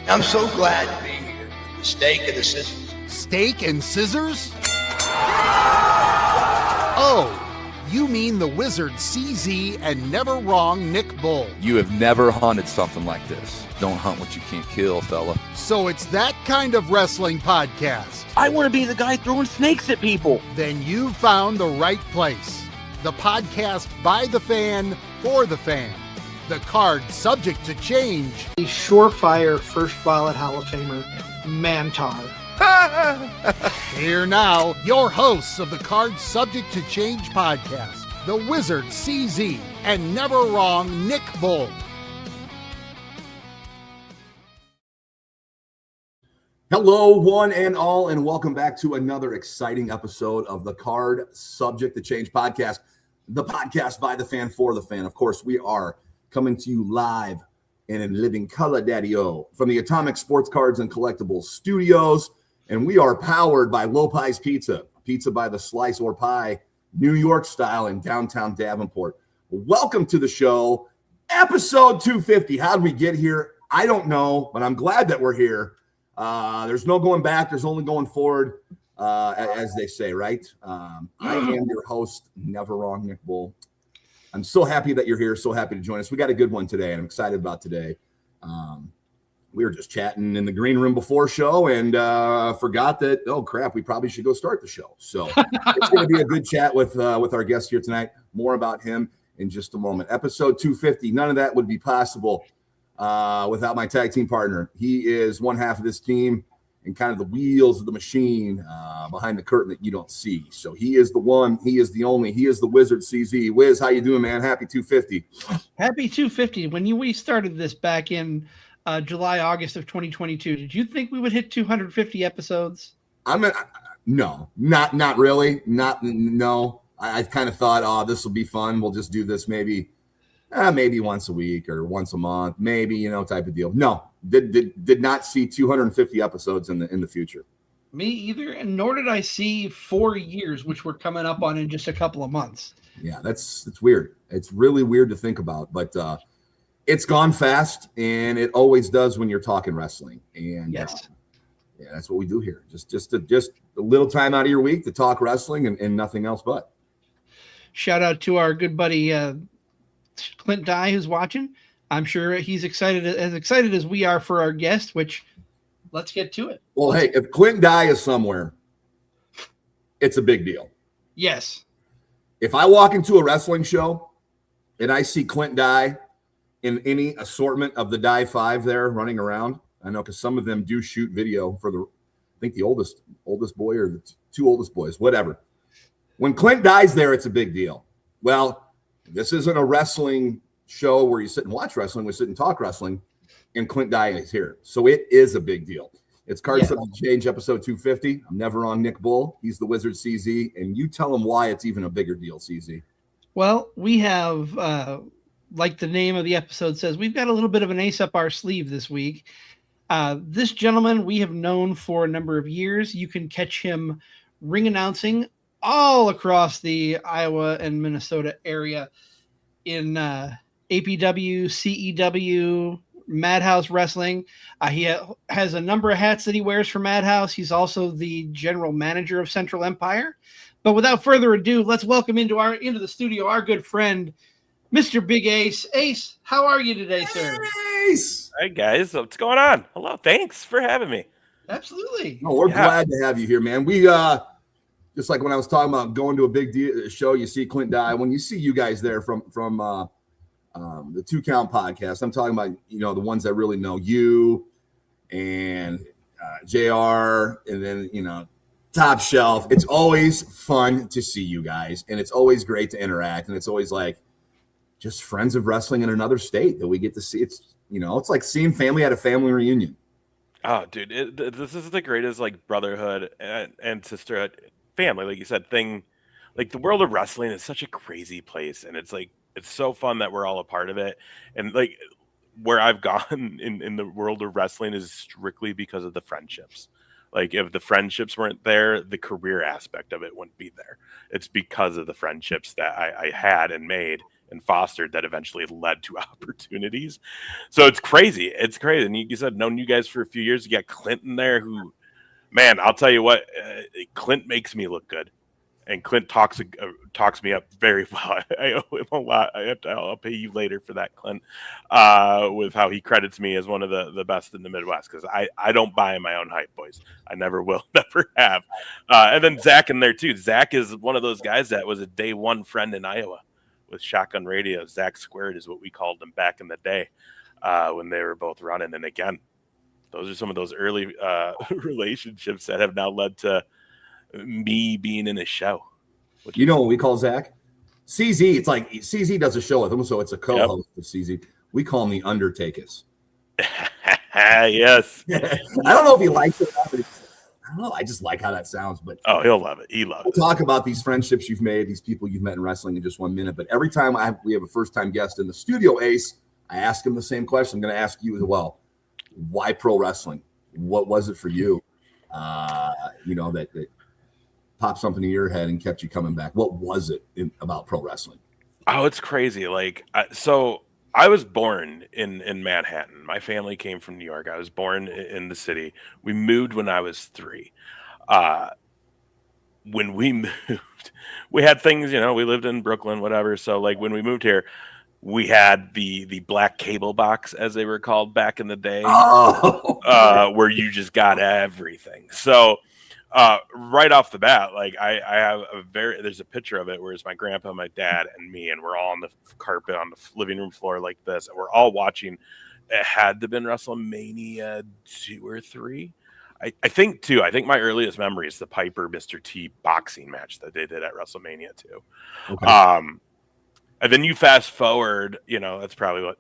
I'm so glad to be here. The steak and the scissors. Steak and scissors? Oh, you mean the wizard CZ and never wrong Nick Bull. You have never hunted something like this. Don't hunt what you can't kill, fella. So it's that kind of wrestling podcast. I want to be the guy throwing snakes at people. Then you found the right place. The podcast by the fan, for the fan. The card subject to change. The surefire first ballot Hall of Famer, Mantar. Here now, your hosts of the Card Subject to Change podcast, the Wizard CZ and never wrong Nick Bull. Hello, one and all, and welcome back to another exciting episode of the Card Subject to Change podcast, the podcast by the fan, for the fan. Of course, we are coming to you live and in living color, Daddy-O, from the Atomic Sports Cards and Collectibles Studios. And we are powered by Lopez Pizza, pizza by the slice or pie, New York style in downtown Davenport. Welcome to the show, episode 250. How did we get here? I don't know, but I'm glad that we're here. There's no going back. There's only going forward, as they say, right? I am your host, never wrong, Nick Bull. I'm so happy that you're here. So happy to join us. We got a good one today, and I'm excited about today. We were just chatting in the green room before show and forgot that, oh, crap, we probably should go start the show. So it's going to be a good chat with our guest here tonight. More about him in just a moment. Episode 250. None of that would be possible without my tag team partner. He is one half of this team and kind of the wheels of the machine behind the curtain that you don't see. So he is the one, he is the only, he is the Wizard CZ. Wiz, how you doing, man? Happy 250. Happy 250. When we started this back in July, August of 2022, did you think we would hit 250 episodes? No, not really. No. I kind of thought, oh, this will be fun. We'll just do this maybe once a week or once a month, maybe, type of deal. No, did not see 250 episodes in the future. Me either, and nor did I see 4 years, which we're coming up on in just a couple of months. Yeah, it's weird. It's really weird to think about, but it's gone fast, and it always does when you're talking wrestling. And yes, yeah, that's what we do here. Just a little time out of your week to talk wrestling and nothing else but. Shout out to our good buddy Clint Dye, who's watching. I'm sure he's as excited as we are for our guest, which let's get to it. Well, hey, if Clint Dye is somewhere, it's a big deal. Yes. If I walk into a wrestling show and I see Clint Dye in any assortment of the Dye 5 there running around, I know because some of them do shoot video for the oldest boy or the two oldest boys, whatever. When Clint Dye's there, it's a big deal. Well, this isn't a wrestling show where you sit and watch wrestling. We sit and talk wrestling, and Clint Dye is here. So it is a big deal. It's Card Subject to Change, episode 250. I'm never on Nick Bull. He's the Wizard CZ, and you tell him why it's even a bigger deal, CZ. Well, we have, like the name of the episode says, we've got a little bit of an ace up our sleeve this week. This gentleman we have known for a number of years. You can catch him ring announcing all across the Iowa and Minnesota area in APW, CEW, Madhouse Wrestling. He has a number of hats that he wears for Madhouse. He's also the general manager of Central Empire. But without further ado, let's welcome into the studio our good friend, Mr. Big Ace. Ace, how are you today, sir? Ace! Hi, guys. What's going on? Hello. Thanks for having me. Absolutely. Oh, we're glad to have you here, man. We just like when I was talking about going to a big show, you see Clint Dye. When you see you guys there from the 2 Count podcast, I'm talking about, the ones that really know you and JR and then, Top Shelf. It's always fun to see you guys, and it's always great to interact, and it's always like just friends of wrestling in another state that we get to see. It's, it's like seeing family at a family reunion. Oh, dude, this is the greatest brotherhood and sisterhood, family, like you said, thing. Like the world of wrestling is such a crazy place, and it's so fun that we're all a part of it. And where I've gone in the world of wrestling is strictly because of the friendships. Like if the friendships weren't there, the career aspect of it wouldn't be there. It's because of the friendships that I had and made and fostered that eventually led to opportunities. So it's crazy. It's crazy. And you said, known you guys for a few years. You got Clinton there who, man, I'll tell you what, Clint makes me look good. And Clint talks me up very well. I owe him a lot. I'll pay you later for that, Clint, with how he credits me as one of the best in the Midwest, because I don't buy my own hype, boys. I never will, never have. And then Zach in there, too. Zach is one of those guys that was a day one friend in Iowa with Shotgun Radio. Zach Squared is what we called him back in the day when they were both running. And again, those are some of those early relationships that have now led to me being in a show. You know what we call Zach? CZ. It's like CZ does a show with him, so it's a co-host of CZ. We call him the Undertakers. Yes. I don't know if he likes it or not, but I don't know. I just like how that sounds. But he'll love it. He loves it. Talk about these friendships you've made, these people you've met in wrestling in just 1 minute. But every time we have a first-time guest in the studio, Ace, I ask him the same question. I'm going to ask you as well. Why pro wrestling? What was it for you? That popped something in your head and kept you coming back. What was it about pro wrestling? Oh, it's crazy. So I was born in Manhattan. My family came from New York. I was born in the city. We moved when I was 3. When we moved, we had things, we lived in Brooklyn, whatever. So when we moved here, we had the black cable box, as they were called back in the day, where you just got everything. So right off the bat, I have there's a picture of it where it's my grandpa, my dad, and me, and we're all on the carpet on the living room floor like this, and we're all watching. It had to have been WrestleMania 2 or 3. I think 2. I think my earliest memory is the Piper Mr. T boxing match that they did at WrestleMania 2. Okay. And then you fast forward, that's probably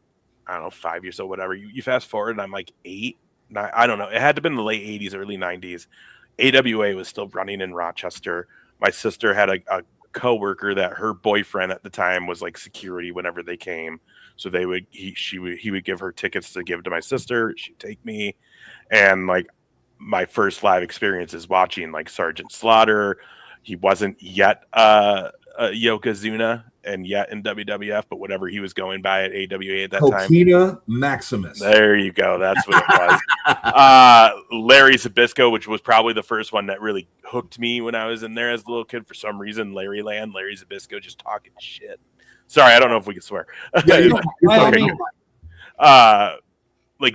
5 years old, whatever. You fast forward, and I'm like 8, 9, I don't know. It had to have been the late 80s, early 90s. AWA was still running in Rochester. My sister had a coworker that her boyfriend at the time was like security whenever they came. So he would give her tickets to give to my sister. She'd take me. And my first live experience is watching Sergeant Slaughter. He wasn't yet Yokozuna and yet in WWF, but whatever he was going by at AWA at that time. Coquina Maximus. There you go. That's what it was. Larry Zbyszko, which was probably the first one that really hooked me when I was in there as a little kid. For some reason, Larry Zbyszko just talking shit. Sorry, I don't know if we can swear.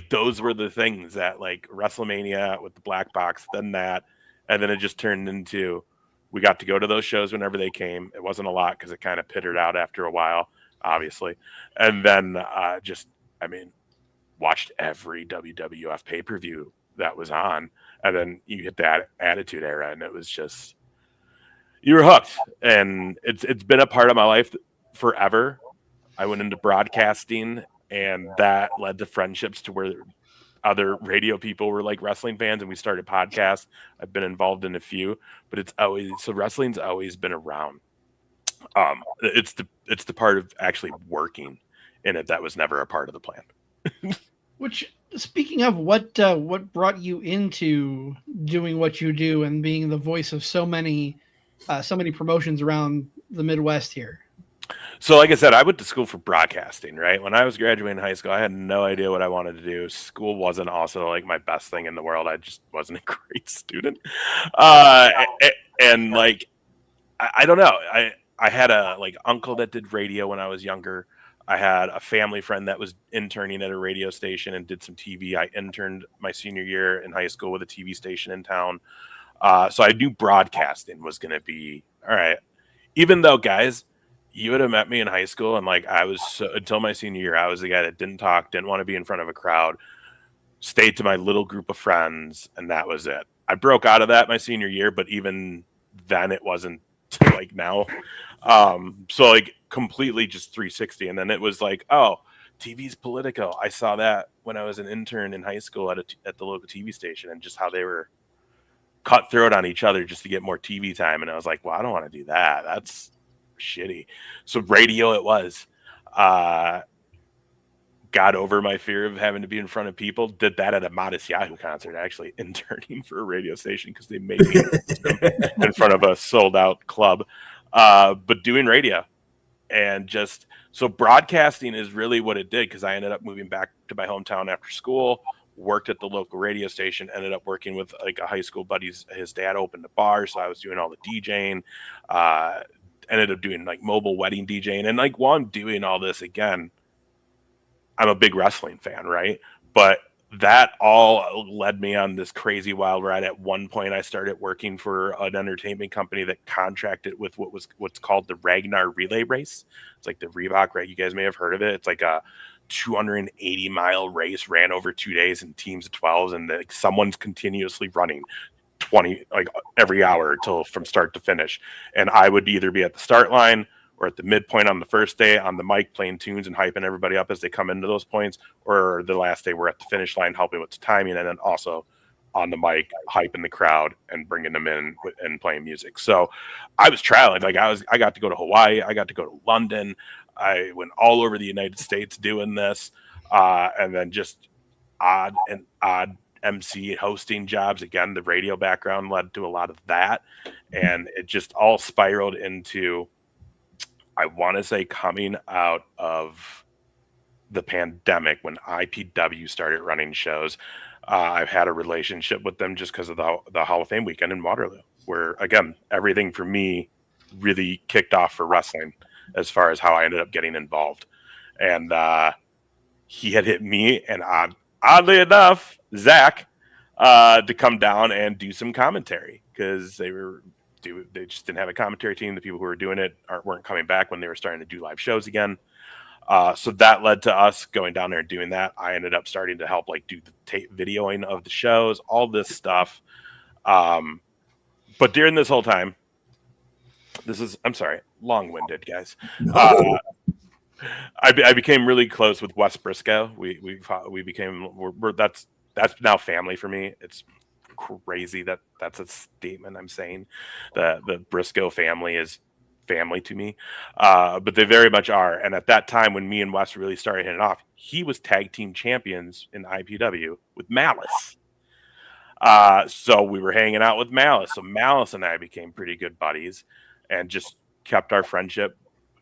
Those were the things that WrestleMania with the black box, then that, and then it just turned into, we got to go to those shows whenever they came. It wasn't a lot because it kind of pittered out after a while, obviously. And then watched every WWF pay-per-view that was on. And then you hit that Attitude Era, and it was just, you were hooked. And it's been a part of my life forever. I went into broadcasting, and that led to friendships to where other radio people were wrestling fans, and we started podcasts. I've been involved in a few, but wrestling's always been around. It's the part of actually working in it that was never a part of the plan. Which, speaking of, what brought you into doing what you do and being the voice of so many promotions around the Midwest here? So like I said, I went to school for broadcasting, right? When I was graduating high school, I had no idea what I wanted to do. School wasn't also my best thing in the world. I just wasn't a great student. I don't know. I had a uncle that did radio when I was younger. I had a family friend that was interning at a radio station and did some TV. I interned my senior year in high school with a TV station in town. So I knew broadcasting was going to be all right. Even though, guys, you would have met me in high school, and I was until my senior year, I was the guy that didn't talk, didn't want to be in front of a crowd, stayed to my little group of friends, and that was it. I broke out of that my senior year, but even then, it wasn't now. So completely just 360, and then it was TV's Politico. I saw that when I was an intern in high school at the local TV station, and just how they were cutthroat on each other just to get more TV time, and I was like, well, I don't want to do that. That's shitty. So radio it was. Got over my fear of having to be in front of people. Did that at a Modest Yahoo concert, actually interning for a radio station because they made me in front of a sold out club. But doing radio, and just so broadcasting is really what it did, because I ended up moving back to my hometown after school, worked at the local radio station, ended up working with like a high school buddy's, his dad opened a bar, so I was doing all the DJing, ended up doing like mobile wedding DJing, and like while I'm doing all this, again, I'm a big wrestling fan, right? But that all led me on this crazy wild ride. At one point, I started working for an entertainment company that contracted with what's called the Ragnar Relay Race. It's like the Reebok, right? You guys may have heard of it. It's like a 280-mile race, ran over 2 days in teams of 12s, and like someone's continuously running 20 like every hour till from start to finish. And I would either be at the start line or at the midpoint on the first day on the mic playing tunes and hyping everybody up as they come into those points, or the last day we're at the finish line helping with the timing, and then also on the mic hyping the crowd and bringing them in and playing music. So I was traveling. Like I got to go to Hawaii, I got to go to London, I went all over the United States doing this, and then just odd MC hosting jobs. Again, the radio background led to a lot of that, and it just all spiraled into, I want to say, coming out of the pandemic when IPW started running shows. I've had a relationship with them just because of the Hall of Fame weekend in Waterloo, where, again, everything for me really kicked off for wrestling as far as how I ended up getting involved. And he had hit me, and oddly enough, Zach, to come down and do some commentary, because they just didn't have a commentary team. The people who were doing it weren't coming back when they were starting to do live shows again. So that led to us going down there and doing that. I ended up starting to help like do the videoing of the shows, all this stuff. But during this whole time, I'm sorry, long-winded, guys. I became really close with Wes Briscoe. We became that's now family for me. It's crazy that's a statement I'm saying. The Briscoe family is family to me, but they very much are. And at that time, when me and Wes really started hitting off, he was tag team champions in IPW with Malice. So we were hanging out with Malice. So Malice and I became pretty good buddies, and just kept our friendship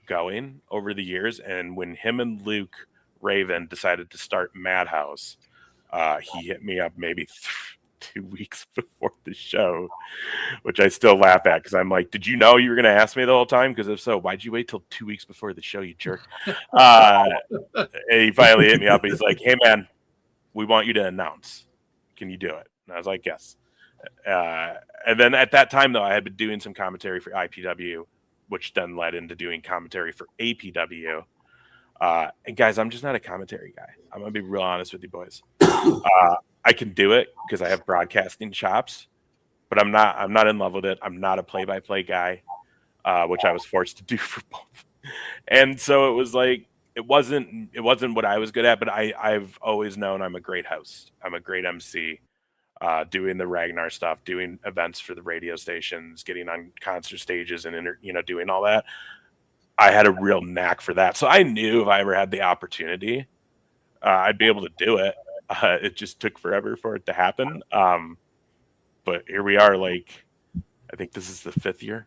going over the years. And when him and Luke Raven decided to start Madhouse, he hit me up maybe 2 weeks before the show, which I still laugh at, because I'm like, did you know you were going to ask me the whole time? Because if so, why'd you wait till 2 weeks before the show, you jerk? And he finally hit me up, and he's like, hey man, we want you to announce, can you do it? And I was like, yes. And then at that time, though, I had been doing some commentary for IPW, which then led into doing commentary for APW. And guys, I'm just not a commentary guy. I'm gonna be real honest with you boys. I can do it because I have broadcasting chops, but I'm not in love with it. I'm not a play-by-play guy, which I was forced to do for both. And so it was like, it wasn't what I was good at, but I've always known I'm a great host. I'm a great MC, doing the Ragnar stuff, doing events for the radio stations, getting on concert stages, and doing all that. I had a real knack for that. So I knew if I ever had the opportunity, I'd be able to do it. It just took forever for it to happen. But here we are, like, I think this is the 4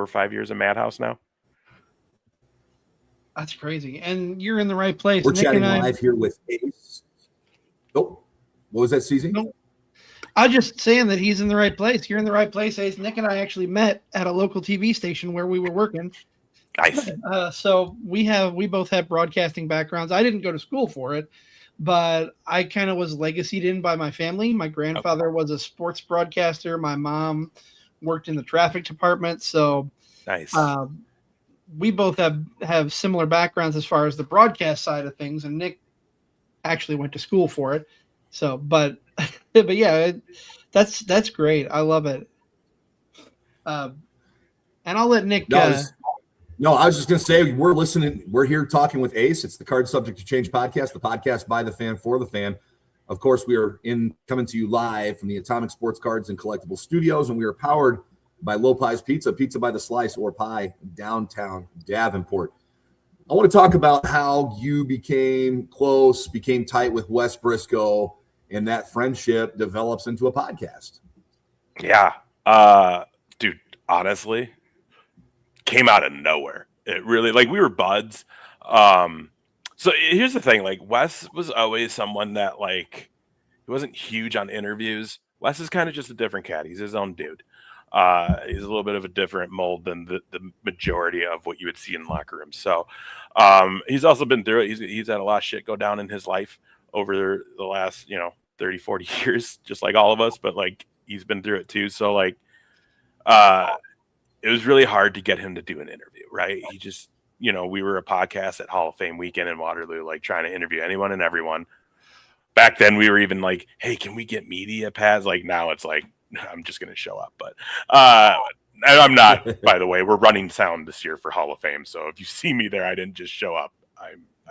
or 5 years of Madhouse now. That's crazy. And you're in the right place. We're Nick chatting and I, live here with Ace. Oh, what was that, CZ? Nope. I'm just saying that he's in the right place. You're in the right place, Ace. Nick and I actually met at a local TV station where we were working. Nice. So we both have broadcasting backgrounds. I didn't go to school for it, but I kind of was legacied in by my family. My grandfather was a sports broadcaster. My mom worked in the traffic department. So Nice. We both have similar backgrounds as far as the broadcast side of things. And Nick actually went to school for it. So, but yeah, that's great. I love it. And I'll let Nick. No, I was just going to say, we're listening. We're here talking with Ace. It's the Card Subject to Change podcast, the podcast by the fan for the fan. Of course, we are coming to you live from the Atomic Sports Cards and Collectible Studios, and we are powered by Lopez Pizza, pizza by the slice or pie, downtown Davenport. I want to talk about how you became close, became tight with Wes Briscoe, and that friendship develops into a podcast. Yeah. Dude, honestly, came out of nowhere. It really, like, we were buds. So here's the thing, like, Wes was always someone that, like, he wasn't huge on interviews. Wes is kind of just a different cat. He's his own dude. He's a little bit of a different mold than the majority of what you would see in locker rooms. So he's also been through it. He's had a lot of shit go down in his life over the last, 30, 40 years, just like all of us, but like he's been through it too. So like it was really hard to get him to do an interview, right? He just, we were a podcast at Hall of Fame weekend in Waterloo, like trying to interview anyone and everyone. Back then we were even like, hey, can we get media pads? Like now it's like, I'm just going to show up. But I'm not, by the way. We're running sound this year for Hall of Fame. So if you see me there, I didn't just show up.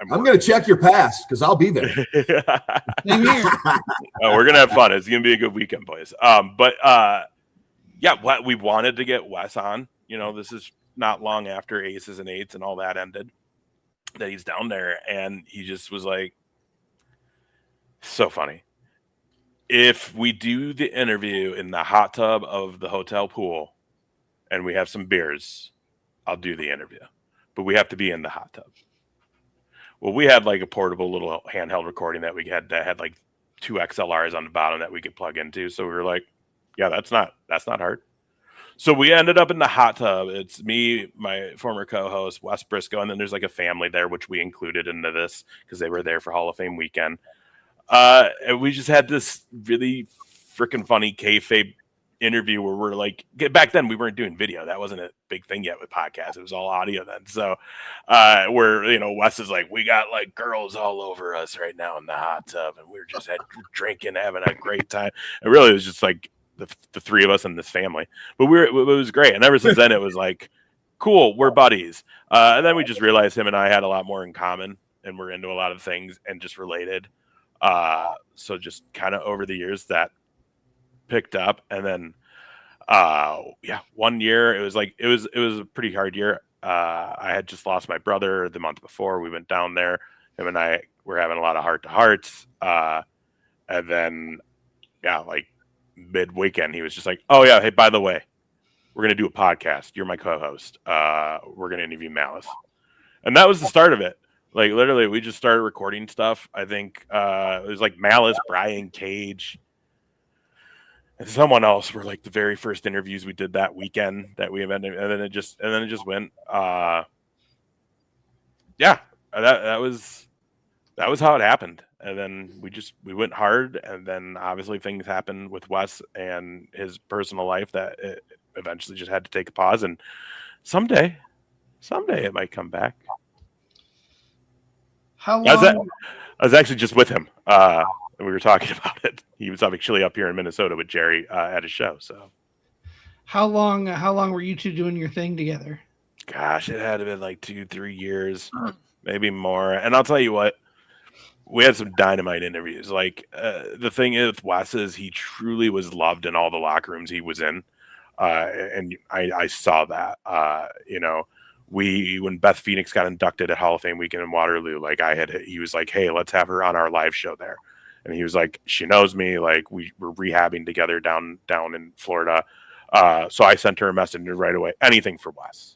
I'm going to check your pass because I'll be there. Same here. We're going to have fun. It's going to be a good weekend, boys. But what we wanted to get Wes on. This is not long after Aces and Eights and all that ended that he's down there. And he just was like, so funny. If we do the interview in the hot tub of the hotel pool and we have some beers, I'll do the interview. But we have to be in the hot tub. Well, we had like a portable little handheld recording that we had that had like 2 XLRs on the bottom that we could plug into. So we were like, yeah, that's not hard. So we ended up in the hot tub. It's me, my former co-host, Wes Briscoe, and then there's like a family there, which we included into this because they were there for Hall of Fame weekend. And we just had this really freaking funny kayfabe interview where we're like, back then we weren't doing video. That wasn't a big thing yet with podcasts. It was all audio then. So where, Wes is like, we got like girls all over us right now in the hot tub. And we were just drinking, having a great time. And really it was just like the 3 of us and this family. But it was great. And ever since then it was like, cool, we're buddies. And then we just realized him and I had a lot more in common and we're into a lot of things and just related. So just kind of over the years that picked up. And then 1 year it was a pretty hard year. I had just lost my brother the month before. We went down there. Him and I were having a lot of heart to hearts. And then like mid weekend he was just like, oh yeah, hey, by the way, we're gonna do a podcast. You're my co-host. We're gonna interview Malice. And that was the start of it. Like literally we just started recording stuff. I think it was like Malice, Brian Cage, and someone else were like the very first interviews we did that weekend that we invented, and then it just went. That was how it happened. And then we went hard, and then obviously things happened with Wes and his personal life that it eventually just had to take a pause. And someday it might come back. How long? I was actually just with him. And we were talking about it. He was actually up here in Minnesota with Jerry at a show. So, how long were you two doing your thing together? Gosh, it had to been like 2-3 years, maybe more. And I'll tell you what, we had some dynamite interviews. Like the thing is with Wes is he truly was loved in all the locker rooms he was in, and I saw that. When Beth Phoenix got inducted at Hall of Fame weekend in Waterloo, like he was like, hey, let's have her on our live show there. And he was like, she knows me. Like we were rehabbing together down in Florida. So I sent her a message right away. Anything for Wes,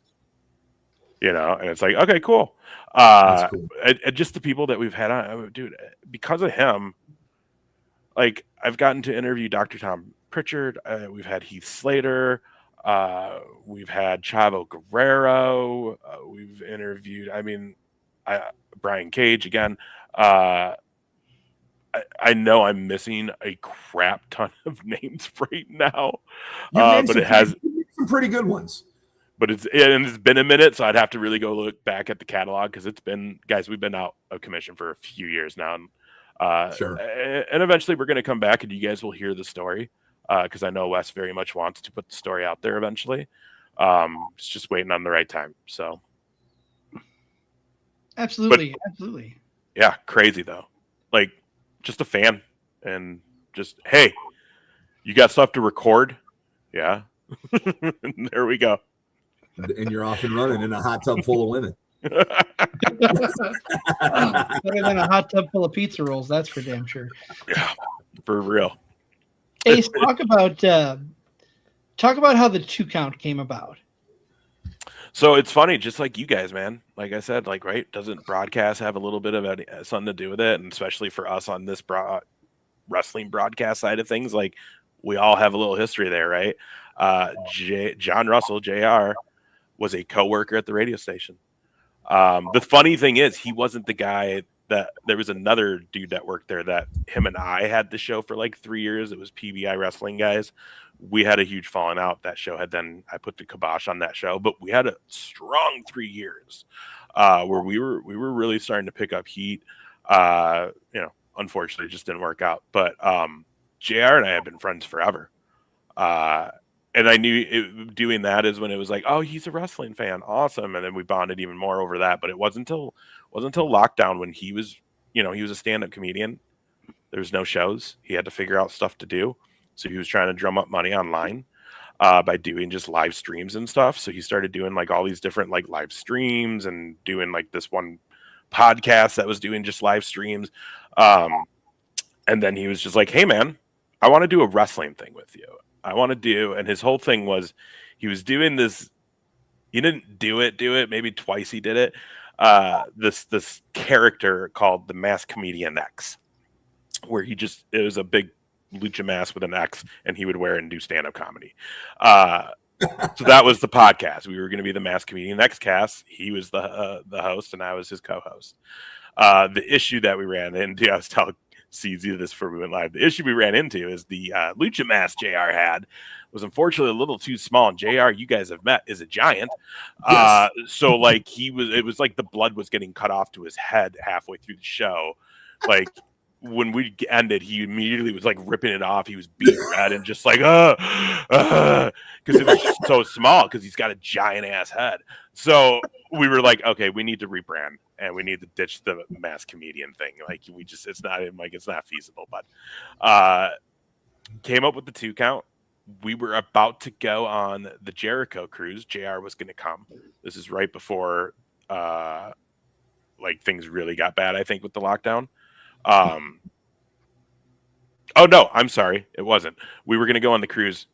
and it's like, okay, cool. Cool. And just the people that we've had on, dude, because of him, like I've gotten to interview Dr. Tom Pritchard. We've had Heath Slater. We've had Chavo Guerrero. We've interviewed, Brian Cage again. I know I'm missing a crap ton of names right now, but it has some pretty good ones. But it's been a minute, so I'd have to really go look back at the catalog because it's been, guys, we've been out of commission for a few years now. And, sure. And eventually we're going to come back and you guys will hear the story because I know Wes very much wants to put the story out there eventually. It's just waiting on the right time. So. Absolutely. Yeah, crazy though. Like just a fan and just, hey, you got stuff to record? Yeah. There we go. And you're off and running in a hot tub full of women. Better than a hot tub full of pizza rolls, that's for damn sure. Yeah, for real. Ace, talk about how the 2 count came about. So it's funny, just like you guys, man. Like I said, like, right? Doesn't broadcast have a little bit of something to do with it? And especially for us on this wrestling broadcast side of things, like we all have a little history there, right? John Russell, JR, was a coworker at the radio station. The funny thing is, he wasn't the guy that there was another dude that worked there that him and I had the show for like 3 years. It was PBI Wrestling Guys. We had a huge falling out. That show had then I put the kibosh on that show, but we had a strong 3 years where we were really starting to pick up heat. Unfortunately, it just didn't work out. But JR and I have been friends forever. And I knew doing that is when it was like, oh, he's a wrestling fan. Awesome. And then we bonded even more over that. But it wasn't until lockdown when he was a stand-up comedian. There was no shows. He had to figure out stuff to do. So he was trying to drum up money online by doing just live streams and stuff. So he started doing like all these different like live streams and doing like this one podcast that was doing just live streams. And then he was just like, hey, man, I want to do a wrestling thing with you. I want to do, and his whole thing was he was doing this. He didn't do it. Maybe twice he did it. This character called the Masked Comedian X, where it was a big lucha mask with an X, and he would wear it and do stand-up comedy. So that was the podcast. We were going to be the Masked Comedian X cast. He was the host, and I was his co-host. The issue that we ran into, I was telling CZ this before we went live. The issue we ran into is the lucha mask JR had was unfortunately a little too small. And JR, you guys have met, is a giant. Yes. So like it was like the blood was getting cut off to his head halfway through the show. Like when we ended, he immediately was like ripping it off. He was beat red and just like, because it was just so small because he's got a giant ass head. So we were like, okay, we need to rebrand and we need to ditch the masked comedian thing. Like it's not feasible, but came up with the 2 count. We were about to go on the Jericho cruise. JR was going to come. This is right before like things really got bad, I think, with the lockdown. Oh no, I'm sorry. It wasn't. We were going to go on the cruise.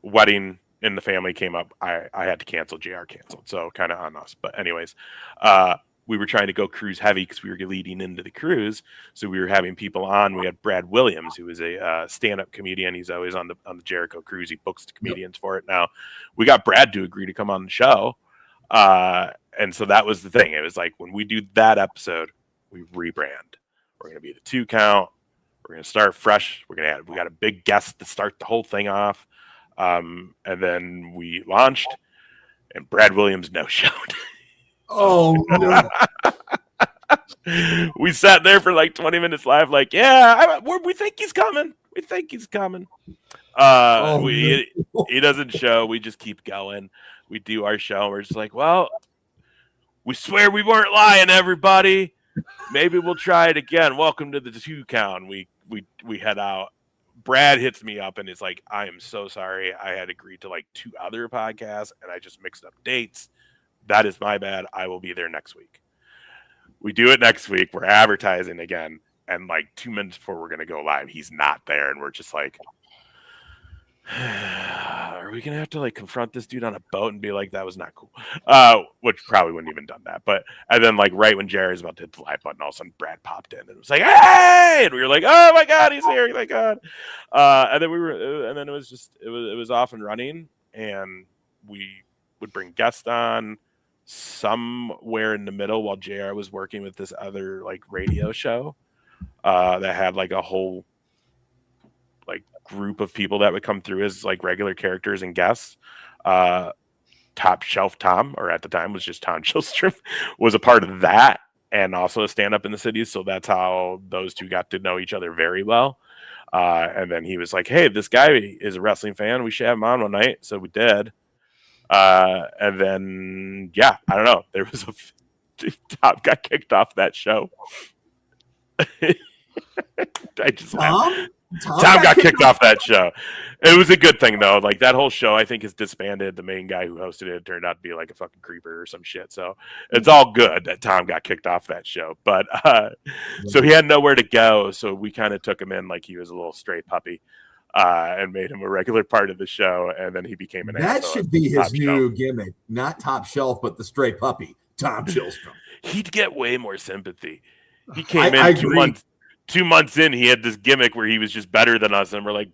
Wedding in the family came up. I had to cancel. JR canceled. So kind of on us. But anyways, we were trying to go cruise heavy because we were leading into the cruise. So we were having people on. We had Brad Williams, who is a stand-up comedian. He's always on the Jericho cruise. He books the comedians for it. Now we got Brad to agree to come on the show. And so that was the thing. It was like, when we do that episode, we rebrand. We're going to be the 2 count. We're going to start fresh. We got a big guest to start the whole thing off. And then we launched, and Brad Williams no-showed. Oh, no. We sat there for like 20 minutes live, like, yeah, we think he's coming. We think he's coming. He doesn't show. We just keep going. We do our show. And we're just like, well, we swear we weren't lying, everybody. Maybe we'll try it again. Welcome to the 2 count. We head out. Brad hits me up and is like, I am so sorry. I had agreed to like 2 other podcasts and I just mixed up dates. That is my bad. I will be there next week. We do it next week. We're advertising again. And like 2 minutes before we're going to go live, he's not there. And we're just like, are we gonna have to like confront this dude on a boat and be like, that was not cool? Which probably wouldn't even done that. But and then like right when Jerry's about to hit the live button, all of a sudden Brad popped in and it was like, hey, and we were like, oh my god, he's here, thank god. And then it was off and running, and we would bring guests on somewhere in the middle while JR was working with this other like radio show that had like a whole like group of people that would come through as like regular characters and guests. Top Shelf Tom, or at the time was just Tom Chilstrom, was a part of that and also a stand-up in the city. So that's how those 2 got to know each other very well. And then he was like, hey, this guy is a wrestling fan. We should have him on one night. So we did. And then, yeah, I don't know. There was Tom got kicked off that show. I just laughed. Tom got kicked off that show. It was a good thing though. Like that whole show, I think, is disbanded. The main guy who hosted it turned out to be like a fucking creeper or some shit. So it's all good that Tom got kicked off that show. But so he had nowhere to go. So we kind of took him in like he was a little stray puppy. and made him a regular part of the show. And then he became an That asshole should at be his Top new Shelf. gimmick, not Top Shelf, but the stray puppy, Tom Chilstrom. He'd get way more sympathy. He came I in agree. 2 months in, he had this gimmick where he was just better than us, and we're like,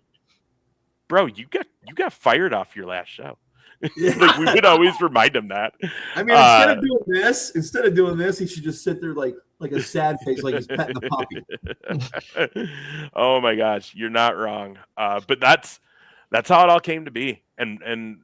bro, you got fired off your last show. Like, we would always remind him that. I mean, instead of doing this, he should just sit there like a sad face, like he's petting the puppy. Oh my gosh, you're not wrong. But that's how it all came to be. And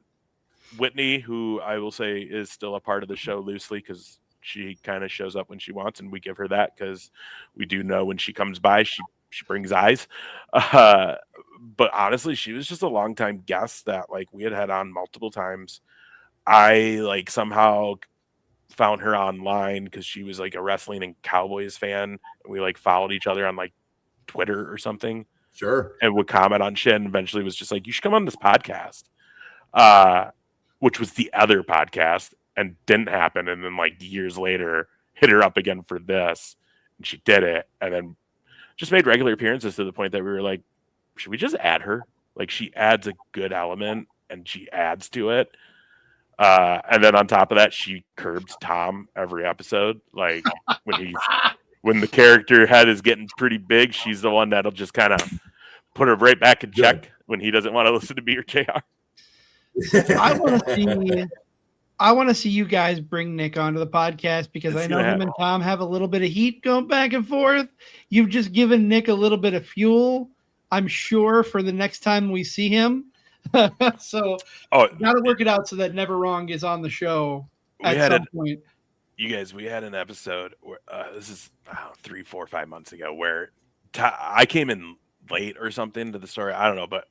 Whitney, who I will say is still a part of the show loosely, because she kind of shows up when she wants, and we give her that because we do know when she comes by, she brings eyes. But honestly, she was just a longtime guest that like we had on multiple times. I like somehow found her online because she was like a wrestling and Cowboys fan. We like followed each other on like Twitter or something. Sure. And would comment on shit, and eventually was just like, you should come on this podcast. Which was the other podcast and didn't happen. And then like years later, hit her up again for this, and she did it. And then just made regular appearances to the point that we were like, should we just add her? Like, she adds a good element and she adds to it. And then on top of that, she curbs Tom every episode. Like when the character head is getting pretty big, she's the one that'll just kind of put her right back in check when he doesn't want to listen to me or JR. I want to see you guys bring Nick onto the podcast, because I know him and Tom have a little bit of heat going back and forth. You've just given Nick a little bit of fuel, I'm sure, for the next time we see him. So got to work it out so that Never Wrong is on the show at some point. You guys, we had an episode where this is 3, 4, 5 months ago where I came in late or something to the story. I don't know, but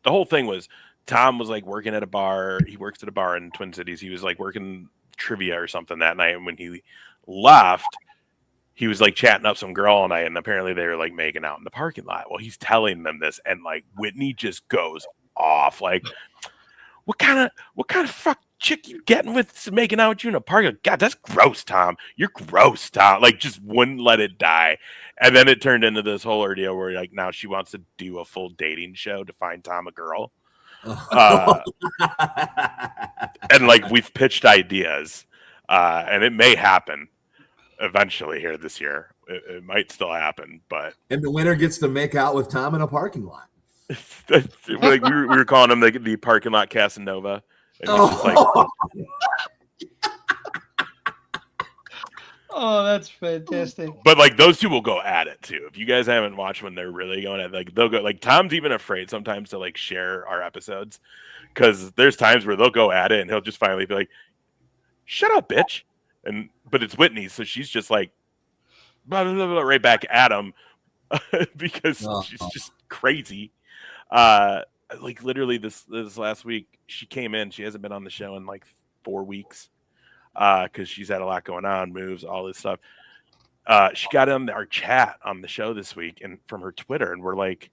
the whole thing was Tom was like working at a bar. He works at a bar in Twin Cities. He was like working trivia or something that night. And when he left, he was like chatting up some girl all night. And apparently they were like making out in the parking lot. Well, he's telling them this. And like Whitney just goes off. Like, what kind of fuck chick you getting with making out with you in a parking lot? God, that's gross, Tom. You're gross, Tom. Like, just wouldn't let it die. And then it turned into this whole ordeal where like now she wants to do a full dating show to find Tom a girl. And like we've pitched ideas, and it may happen eventually here this year. It might still happen, but and the winner gets to make out with Tom in a parking lot. Like we were calling him the parking lot Casanova. And he's just like, oh, that's fantastic. But like those two will go at it too. If you guys haven't watched when they're really going at it, like they'll go, like Tom's even afraid sometimes to like share our episodes because there's times where they'll go at it and he'll just finally be like, shut up, bitch. But it's Whitney, so she's just like blah, blah, blah, blah, right back at him because she's just crazy. Like literally this last week she came in, she hasn't been on the show in like 4 weeks. Because she's had a lot going on, moves, all this stuff. She got on our chat on the show this week and from her Twitter, and we're like,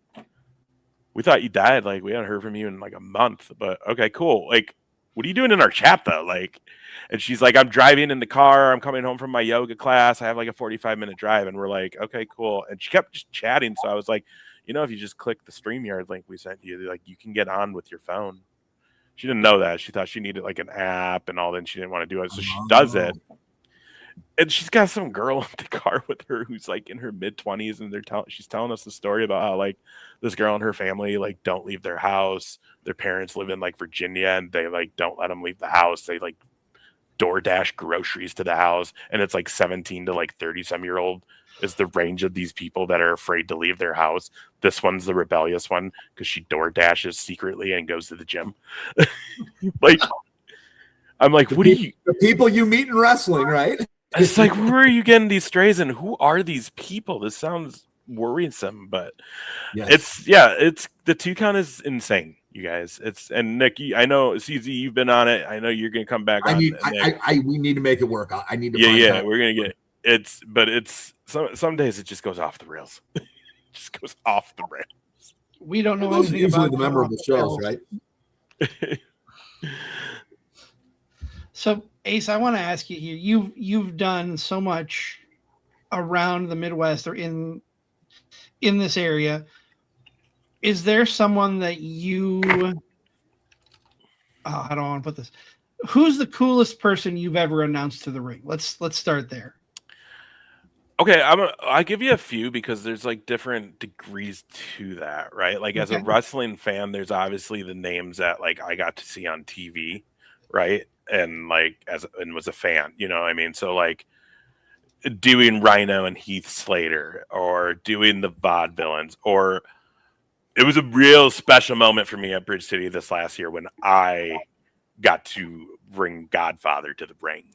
we thought you died. Like, we haven't heard from you in like a month, but okay, cool. Like, what are you doing in our chat though? Like, and she's like, I'm driving in the car. I'm coming home from my yoga class. I have like a 45-minute drive. And we're like, okay, cool. And she kept just chatting. So I was like, if you just click the StreamYard link we sent you, like you can get on with your phone. She didn't know that. She thought she needed like an app and all that, and she didn't want to do it. So she does it. And she's got some girl in the car with her who's like in her mid-20s, and she's telling us the story about how like this girl and her family like don't leave their house. Their parents live in like Virginia, and they like don't let them leave the house. They like DoorDash groceries to the house, and it's like 17 to like 30-some-year-old is the range of these people that are afraid to leave their house. This one's the rebellious one because she DoorDashes secretly and goes to the gym. Like, I'm like, what are you? The people you meet in wrestling, right? It's like, where are you getting these strays and who are these people? This sounds worrisome, but it's the 2 count is insane, you guys. And Nick, I know CZ, you've been on it. I know you're gonna come back. We need to make it work. I need to. Find out. We're gonna get it's some days it just goes off the rails. It just goes off the rails. We don't know those anything are usually about the memorable shows, right? So Ace, I want to ask you here. You've done so much around the Midwest or in this area. Is there someone that you? Oh, I don't want to put this. Who's the coolest person you've ever announced to the ring? Let's start there. Okay, I'll give you a few because there's like different degrees to that, right? Like as a Okay. wrestling fan, there's obviously the names that like I got to see on TV, right? And like and was a fan, you know what I mean? So like doing Rhino and Heath Slater or doing the Vaudevillains, or it was a real special moment for me at Bridge City this last year when I got to bring Godfather to the ring.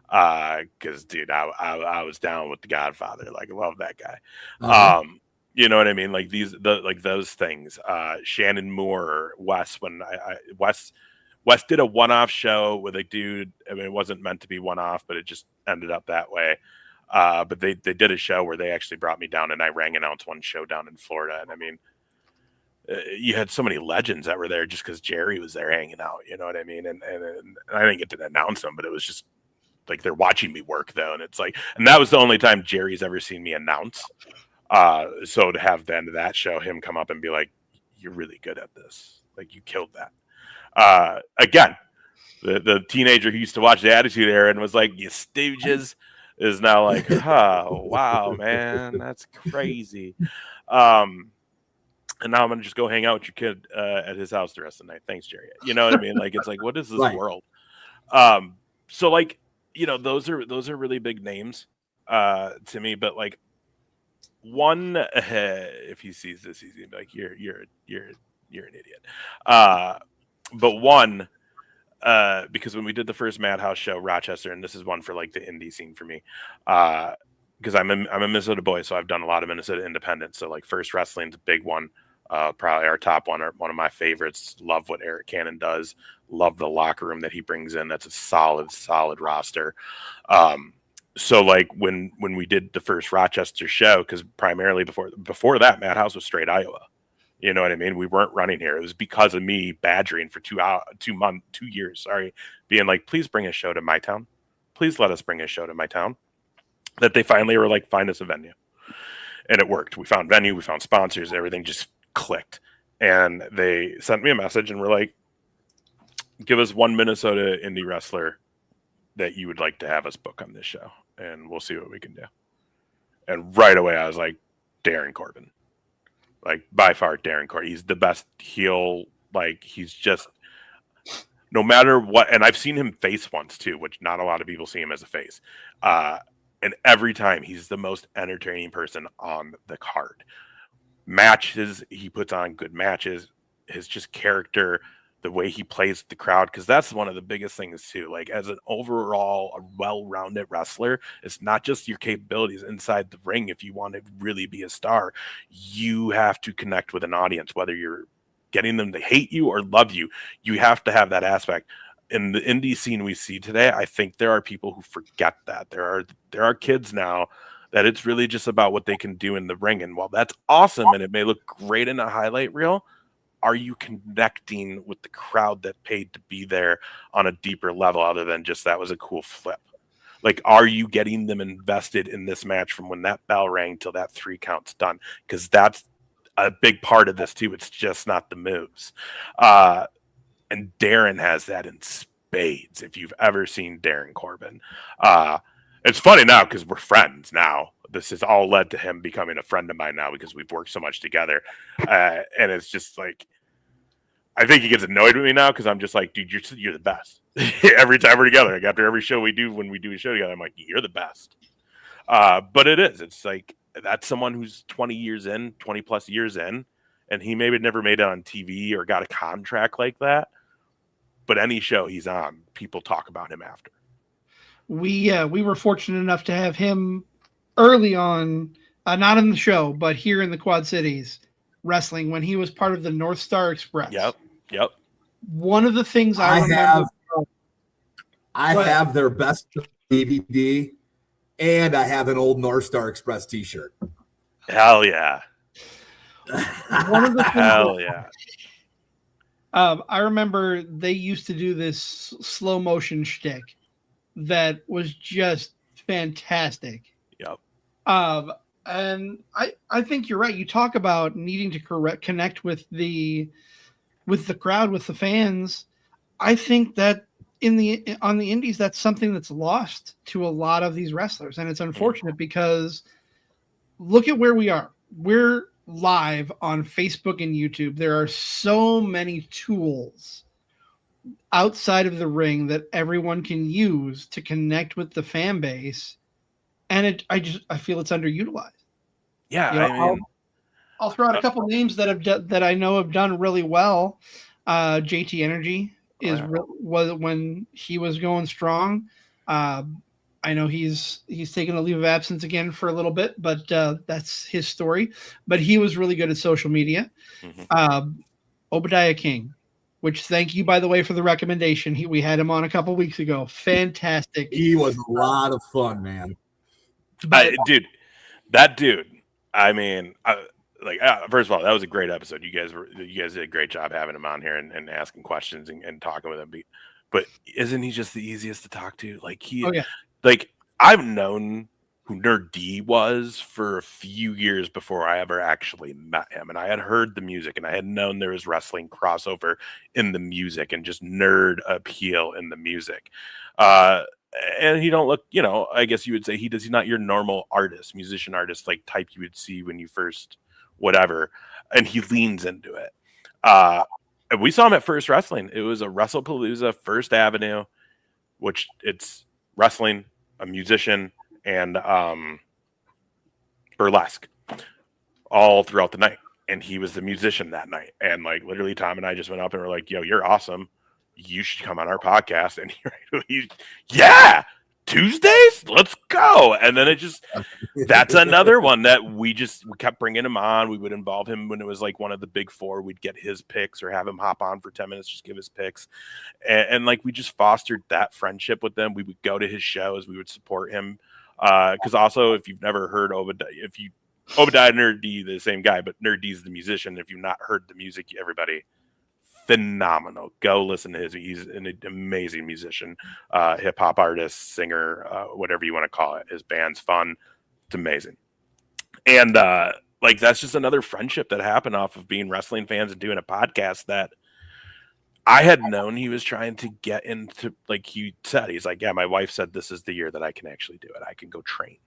Because dude, I was down with the Godfather. Like, I love that guy. You know what I mean? Like those things. Shannon Moore, Wes. When Wes did a one-off show with a dude. I mean, it wasn't meant to be one-off, but it just ended up that way. But they did a show where they actually brought me down, and I rang announce one show down in Florida. And I mean, you had so many legends that were there just because Jerry was there hanging out. You know what I mean? And I didn't get to announce them, but it was just like they're watching me work though, and it's like, and that was the only time Jerry's ever seen me announce. So to have the end of that show, him come up and be like, "You're really good at this. Like, you killed that." Again, the teenager who used to watch the Attitude Era and was like, "You stooges," is now like, "Oh wow, man, that's crazy." And now I'm gonna just go hang out with your kid at his house the rest of the night. Thanks, Jerry. You know what I mean? Like, it's like, what is this world? So like, you know, those are really big names to me. But like, one, if he sees this, he's gonna be like, you're an idiot. But one, because when we did the first Madhouse show, Rochester, and this is one for like the indie scene for me, because I'm a Minnesota boy, so I've done a lot of Minnesota independents. So like, First Wrestling's a big one. Probably our top one, or one of my favorites. Love what Eric Cannon does. Love the locker room that he brings in. That's a solid roster. So like when we did the first Rochester show, because primarily before that, Madhouse was straight Iowa. You know what I mean? We weren't running here. It was because of me badgering for 2 years. Sorry, being like, please bring a show to my town. Please let us bring a show to my town. That they finally were like, find us a venue, and it worked. We found venue, we found sponsors, everything just clicked, and they sent me a message and were like, give us one Minnesota indie wrestler that you would like to have us book on this show, and we'll see what we can do. And right away I was like, Darren Corbin. Like, by far Darren Corbin. He's the best heel. Like, he's just, no matter what, and I've seen him face once too, which not a lot of people see him as a face, and every time he's the most entertaining person on the card. Matches, he puts on good matches. His just character, the way he plays with the crowd, because that's one of the biggest things too. Like, as an overall a well-rounded wrestler, it's not just your capabilities inside the ring. If you want to really be a star, you have to connect with an audience, whether you're getting them to hate you or love you. You have to have that aspect. In the indie scene we see today, I think there are people who forget that. There are kids now that it's really just about what they can do in the ring. And while that's awesome and it may look great in a highlight reel, are you connecting with the crowd that paid to be there on a deeper level other than just that was a cool flip? Like, are you getting them invested in this match from when that bell rang till that 3 count's done? Because that's a big part of this too. It's just not the moves. And Darren has that in spades. If you've ever seen Darren Corbin, it's funny now because we're friends now. This has all led to him becoming a friend of mine now because we've worked so much together. And it's just like, I think he gets annoyed with me now because I'm just like, dude, you're the best. Every time we're together, like after every show we do, when we do a show together, I'm like, you're the best. But it's like, that's someone who's 20 plus years in, and he maybe never made it on TV or got a contract like that. But any show he's on, people talk about him after. We were fortunate enough to have him early on, not in the show, but here in the Quad Cities wrestling when he was part of the North Star Express. Yep. One of the things I remember. I have their best DVD, and I have an old North Star Express T-shirt. Hell yeah! One of the hell yeah! I remember they used to do this slow motion shtick that was just fantastic. Yep. And I think you're right. You talk about needing to connect with the crowd, with the fans. I think that on the indies, that's something that's lost to a lot of these wrestlers, and it's unfortunate because look at where we are. We're live on Facebook and YouTube. There are so many tools outside of the ring that everyone can use to connect with the fan base, and I feel it's underutilized. Yeah, You know, I mean, I'll throw out a couple names that I know have done really well. JT Energy was when he was going strong. I know he's taken a leave of absence again for a little bit, but that's his story. But he was really good at social media. Obadiah King, which thank you by the way for the recommendation. We had him on a couple weeks ago. Fantastic. He was a lot of fun, man. Dude, that dude. I mean, first of all, that was a great episode. You guys did a great job having him on here and asking questions and talking with him. But isn't he just the easiest to talk to? Like I've known who Nerd D was for a few years before I ever actually met him, and I had heard the music, and I had known there was wrestling crossover in the music and just nerd appeal in the music. And he don't look, I guess you would say he's not your normal musician artist, like type you would see when you first whatever, and he leans into it. And we saw him at First Wrestling. It was a WrestlePalooza, First Avenue, which it's wrestling, a musician, and burlesque all throughout the night. And he was the musician that night. And like literally Tom and I just went up and were like, yo, you're awesome. You should come on our podcast. And yeah, Tuesdays, let's go. And then that's another one that we kept bringing him on. We would involve him when it was like one of the big four. We'd get his picks or have him hop on for 10 minutes, just give his picks. And like, we just fostered that friendship with them. We would go to his shows. We would support him. Cause also if you've never heard Obadiah Nerd D, the same guy, but Nerd D is the musician. If you've not heard the music, everybody, phenomenal. Go listen to his. He's an amazing musician, hip hop artist, singer, whatever you want to call it. His band's fun. It's amazing. And like that's just another friendship that happened off of being wrestling fans and doing a podcast that I had known he was trying to get into. Like he said, he's like, yeah, my wife said this is the year that I can actually do it. I can go train.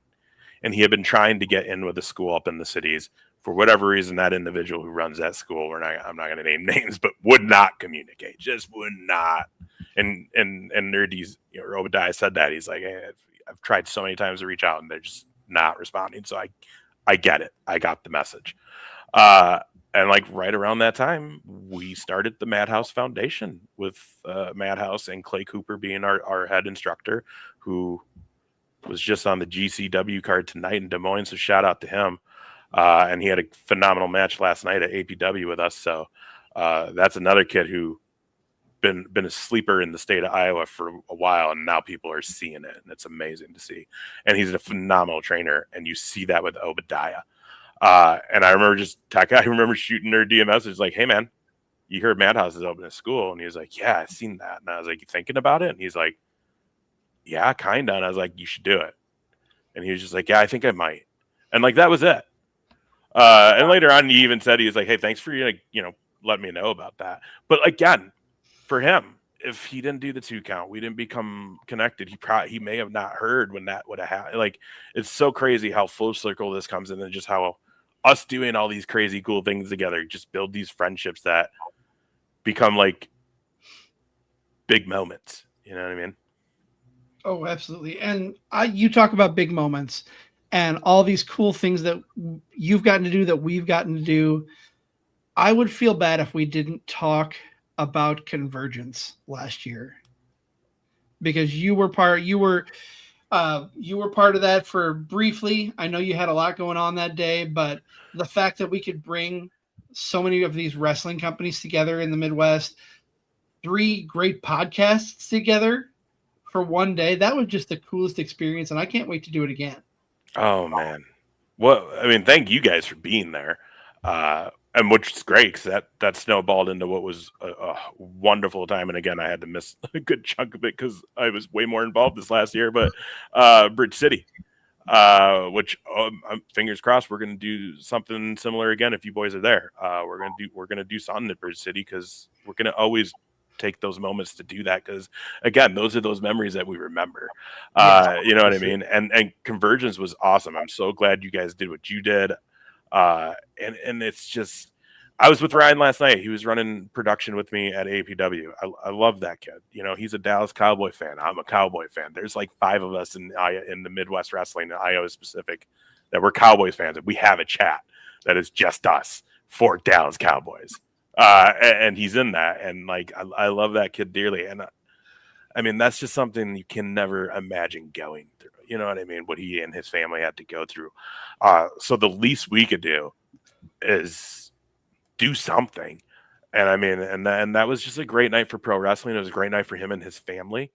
And he had been trying to get in with a school up in the cities. For whatever reason, that individual who runs that school, I'm not going to name names, but would not communicate, just would not. And Nerdy's, Obadiah said that. He's like, hey, I've tried so many times to reach out and they're just not responding. So I get it. I got the message. And like right around that time, we started the Madhouse Foundation with Madhouse and Clay Cooper being our head instructor, who was just on the GCW card tonight in Des Moines. So shout out to him. And he had a phenomenal match last night at APW with us. So that's another kid who been a sleeper in the state of Iowa for a while, and now people are seeing it, and it's amazing to see. And he's a phenomenal trainer, and you see that with Obadiah. And I remember shooting her DM message like, "Hey man, you heard Madhouse is opening a school?" And he was like, "Yeah, I've seen that." And I was like, "You thinking about it?" And he's like, "Yeah, kind of." And I was like, "You should do it." And he was just like, "Yeah, I think I might." And like that was it. And later on, he even said, he was like, "Hey, thanks for letting me know about that." But again, for him, if he didn't do the 2 count, we didn't become connected. He may have not heard when that would have happened. Like, it's so crazy how full circle this comes in, and just how us doing all these crazy cool things together just build these friendships that become like big moments. You know what I mean? Oh, absolutely. And you talk about big moments and all these cool things that you've gotten to do, that we've gotten to do. I would feel bad if we didn't talk about Convergence last year, because you were part of that for briefly. I know you had a lot going on that day, but the fact that we could bring so many of these wrestling companies together in the Midwest, 3 great podcasts together for one day, that was just the coolest experience, and I can't wait to do it again. Oh man. Well, I mean, thank you guys for being there. And which is great, because that snowballed into what was a wonderful time. And again, I had to miss a good chunk of it because I was way more involved this last year. But Bridge City, which fingers crossed we're going to do something similar again if you boys are there. We're going to do something at Bridge City because we're going to always take those moments to do that because again those are those memories that we remember. You know what I mean? And Convergence was awesome. I'm so glad you guys did what you did. And it's just, I was with Ryan last night. He was running production with me at APW. I love that kid. You know, he's a Dallas Cowboy fan. I'm a Cowboy fan. There's like 5 of us in the Midwest Wrestling, in Iowa specific, that we're Cowboys fans. And we have a chat that is just us for Dallas Cowboys. And he's in that. And like, I love that kid dearly. And I mean, that's just something you can never imagine going through. You know what I mean? What he and his family had to go through. So the least we could do is do something. And I mean, and that was just a great night for pro wrestling. It was a great night for him and his family.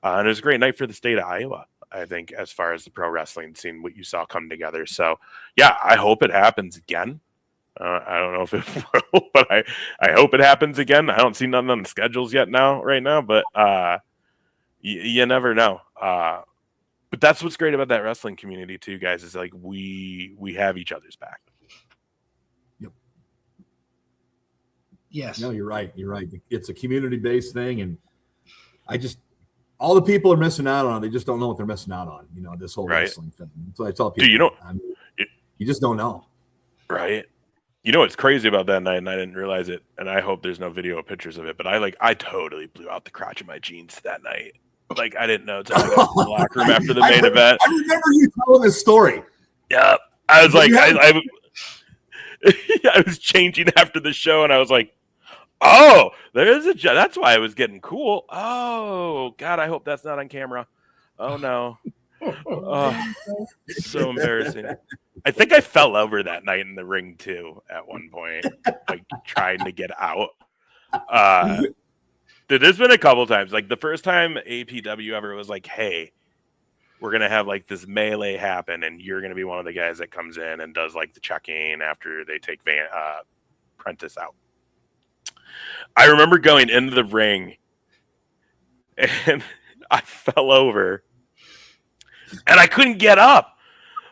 And it was a great night for the state of Iowa, I think, as far as the pro wrestling scene, what you saw come together. So, yeah, I hope it happens again. I don't know if it will, but I hope it happens again. I don't see nothing on the schedules yet right now, but you never know. But that's what's great about that wrestling community too, guys, is like we have each other's back. Yep. Yes. No, you're right. You're right. It's a community-based thing, and all the people are missing out on it. They just don't know what they're missing out on. You know, this whole wrestling thing. So I tell people, dude, you just don't know. Right. You know what's crazy about that night, and I didn't realize it, and I hope there's no video or pictures of it, but I totally blew out the crotch of my jeans that night. Like, I didn't know until I got to the locker room after the main event. I remember you telling this story. Yeah. I was like, I was changing after the show, and I was like, oh, that's why I was getting cool. Oh, God, I hope that's not on camera. Oh, no. Oh, so embarrassing. I think I fell over that night in the ring too at one point, like trying to get out. There's been a couple times. Like the first time APW ever was like, hey, we're gonna have like this melee happen, and you're gonna be one of the guys that comes in and does like the check-in after they take Prentice out. I remember going into the ring and I fell over and I couldn't get up.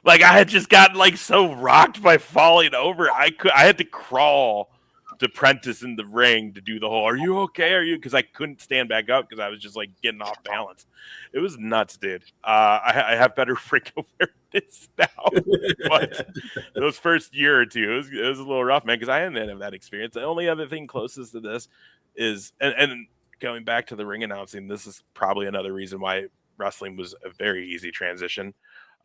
Like I had just gotten like so rocked by falling over. I had to crawl to Prentice in the ring to do the whole, are you okay? Are you? Because I couldn't stand back up because I was just like getting off balance. It was nuts, dude. I have better freak awareness now. But those first year or two, it was a little rough, man, because I hadn't had that experience. The only other thing closest to this is, and going back to the ring announcing, this is probably another reason why wrestling was a very easy transition.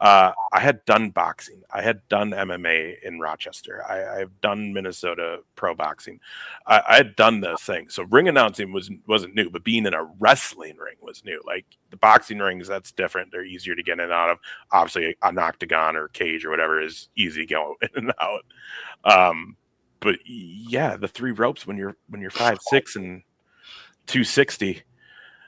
I had done boxing. I had done MMA in Rochester. I've done Minnesota pro boxing. I had done those things. So ring announcing wasn't new, but being in a wrestling ring was new. Like the boxing rings, that's different. They're easier to get in and out of. Obviously, an octagon or cage or whatever is easy to go in and out. But yeah, the 3 ropes when you're 5'6" and 260.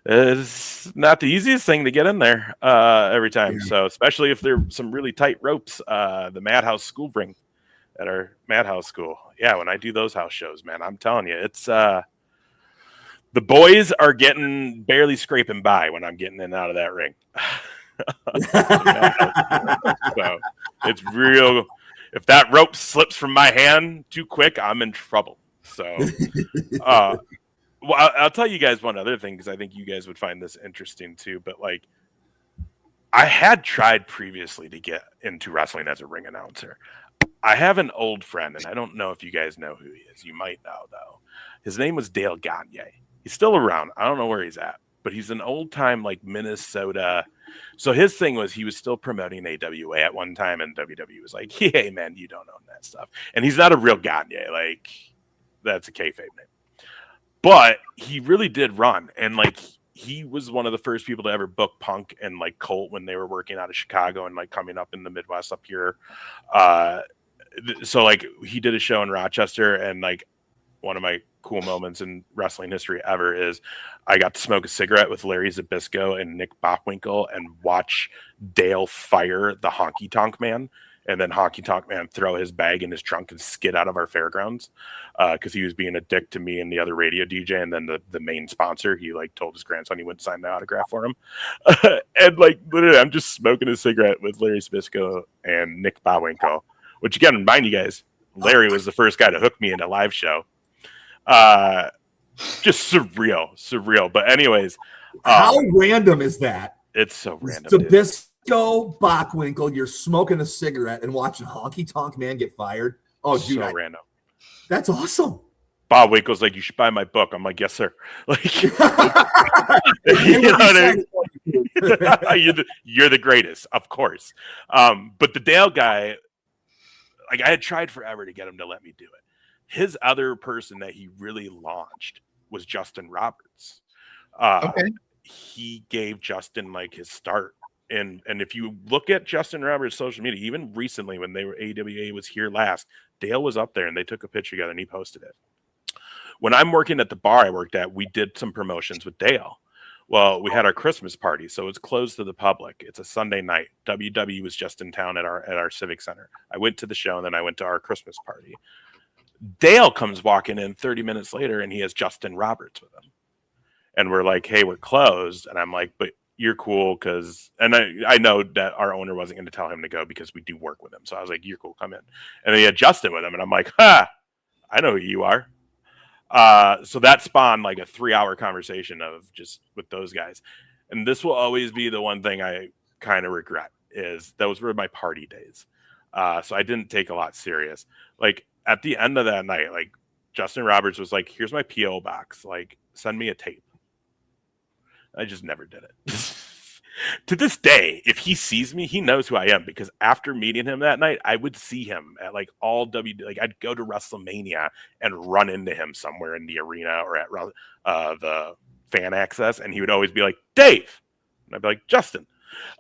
It's not the easiest thing to get in there every time. So especially if they're some really tight ropes, the Madhouse school ring at our Madhouse school. Yeah, when I do those house shows, man, I'm telling you, it's the boys are getting barely scraping by when I'm getting in and out of that ring. So it's real. If that rope slips from my hand too quick, I'm in trouble. So well, I'll tell you guys one other thing because I think you guys would find this interesting too. But like, I had tried previously to get into wrestling as a ring announcer. I have an old friend, and I don't know if you guys know who he is. You might know, though. His name was Dale Gagne. He's still around. I don't know where he's at, but he's an old time like Minnesota. So his thing was he was still promoting AWA at one time, and WWE was like, "Hey, man, you don't own that stuff." And he's not a real Gagne. Like, that's a kayfabe name. But he really did run, and like he was one of the first people to ever book Punk and like Colt when they were working out of Chicago and like coming up in the Midwest up here. So like he did a show in Rochester, and like one of my cool moments in wrestling history ever is I got to smoke a cigarette with Larry Zbyszko and Nick Bockwinkel and watch Dale fire the Honky Tonk Man and then Honky Tonk Man throw his bag in his trunk and skid out of our fairgrounds because he was being a dick to me and the other radio DJ, and then the main sponsor, he like told his grandson he wouldn't sign the autograph for him. And like literally I'm just smoking a cigarette with Larry Zbyszko and Nick Bowwinkle, which again, remind you guys, Larry was the first guy to hook me into live show. Just surreal. But anyways, how random is that? It's so random. Zbyszko, Bockwinkel, you're smoking a cigarette and watching Honky Tonk Man get fired. Oh, dude, so random. That's awesome. Bob Winkle's like, you should buy my book. I'm like, yes, sir. Like, you know what I mean? You're the greatest, of course. But the Dale guy, like, I had tried forever to get him to let me do it. His other person that he really launched was Justin Roberts. Okay. He gave Justin like his start. And if you look at Justin Roberts' social media, even recently when AWA was here last, Dale was up there and they took a picture together and he posted it. When I'm working at the bar I worked at, we did some promotions with Dale. Well, we had our Christmas party, so it's closed to the public. It's a Sunday night. WW was just in town at our Civic Center. I went to the show and then I went to our Christmas party. Dale comes walking in 30 minutes later and he has Justin Roberts with him. And we're like, hey, we're closed. And I'm like, but you're cool because, and I know that our owner wasn't going to tell him to go because we do work with him. So I was like, you're cool, come in. And then he had Justin with him. And I'm like, I know who you are. So that spawned like a 3-hour conversation of just with those guys. And this will always be the one thing I kind of regret is those were my party days. So I didn't take a lot serious. Like at the end of that night, like Justin Roberts was like, here's my PO box. Like send me a tape. I just never did it. To this day, if he sees me, he knows who I am because after meeting him that night, I would see him at like I'd go to WrestleMania and run into him somewhere in the arena or at the fan access, and he would always be like, Dave. And I'd be like, Justin.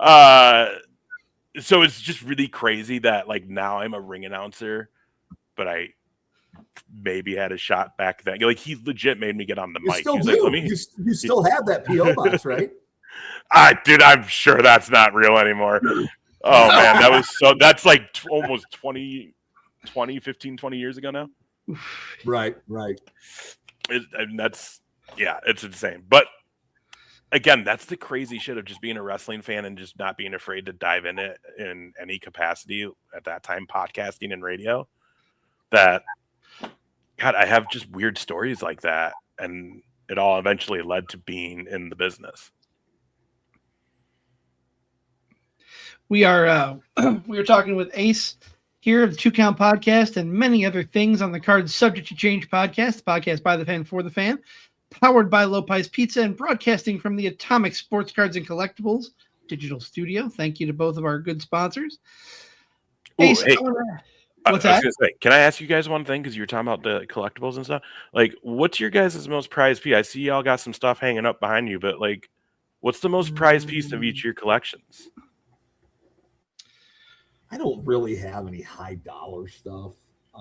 So it's just really crazy that like now I'm a ring announcer, but I maybe had a shot back then. Like he legit made me get on the mic. Still He's do. like, you still have that PO box, right? Dude, I'm sure that's not real anymore. Oh man, that's like almost 15, 20 years ago now. Right. And it's insane. But again, that's the crazy shit of just being a wrestling fan and just not being afraid to dive in it in any capacity at that time, podcasting and radio. That, God, I have just weird stories like that. And it all eventually led to being in the business. We are talking with Ace here of the 2 Count Podcast and many other things on the Card Subject to Change podcast, the podcast by the fan for the fan, powered by Low Pies Pizza and broadcasting from the Atomic Sports Cards and Collectibles digital studio. Thank you to both of our good sponsors. Ooh, Ace, hey, what's that? Can I ask you guys one thing? Because you were talking about the collectibles and stuff. Like, what's your guys' most prized piece? I see y'all got some stuff hanging up behind you, but like, what's the most prized piece of each of your collections? I don't really have any high dollar stuff.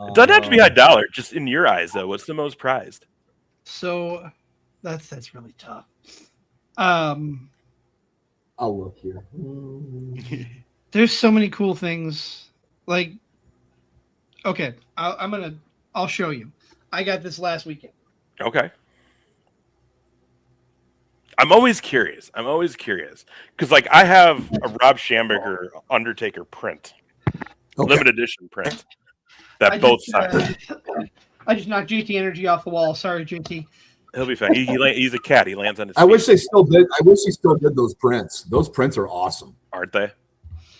It doesn't have to be high dollar. Just in your eyes, though, what's the most prized? So that's really tough. I'll look here. There's so many cool things. Like, okay, I'll show you. I got this last weekend. Okay. I'm always curious because like I have a Rob Schamberger Undertaker print, limited edition print that both sides. I just knocked JT Energy off the wall. Sorry, JT. He'll be fine. He's a cat. He lands on his feet. I wish they still did. I wish they still did those prints. Those prints are awesome, aren't they?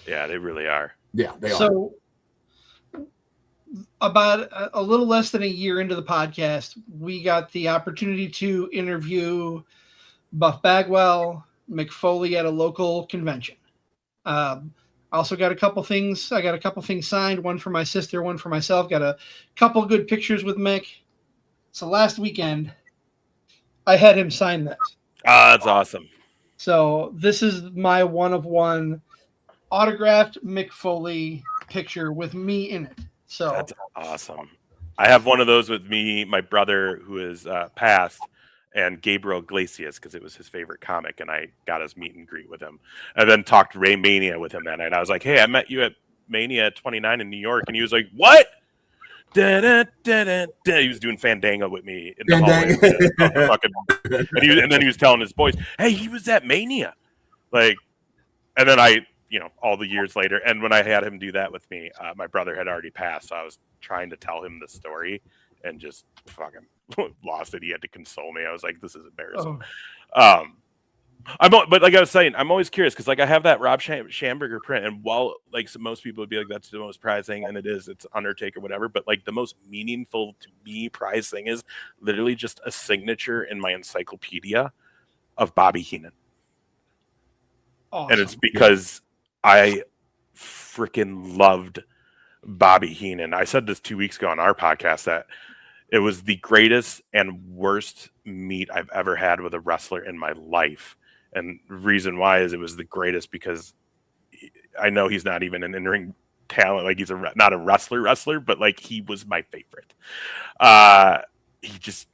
Yeah, they really are. Yeah, they are. So, about a little less than a year into the podcast, we got the opportunity to interview Buff Bagwell, Mick Foley at a local convention. Also got a couple things. I got a couple things signed, one for my sister, one for myself. Got a couple good pictures with Mick. So last weekend, I had him sign this. That's awesome. So this is my one-of-one autographed Mick Foley picture with me in it. So that's awesome. I have one of those with me, my brother who is passed, and Gabriel Iglesias because it was his favorite comic, and I got his meet and greet with him, and then talked Ray Mania with him that night. I was like, "Hey, I met you at Mania 29 in New York, and he was like, "What?" Da, da, da, da, da. He was doing Fandango with me in the hallway. And then he was telling his boys, "Hey, he was at Mania." Like, and then all the years later, and when I had him do that with me, my brother had already passed, so I was trying to tell him the story and just fucking lost it. He had to console me. I was like, "This is embarrassing." But like I was saying, I'm always curious because like I have that Rob Schamberger print, and while like most people would be like that's the most prized thing, and it's Undertaker, whatever. But like the most meaningful to me prize thing is literally just a signature in my encyclopedia of Bobby Heenan, and it's because I freaking loved Bobby Heenan. I said this 2 weeks ago on our podcast that it was the greatest and worst meet I've ever had with a wrestler in my life. And the reason why is it was the greatest because I know he's not even an in-ring talent. Like he's not a wrestler, but like he was my favorite. He just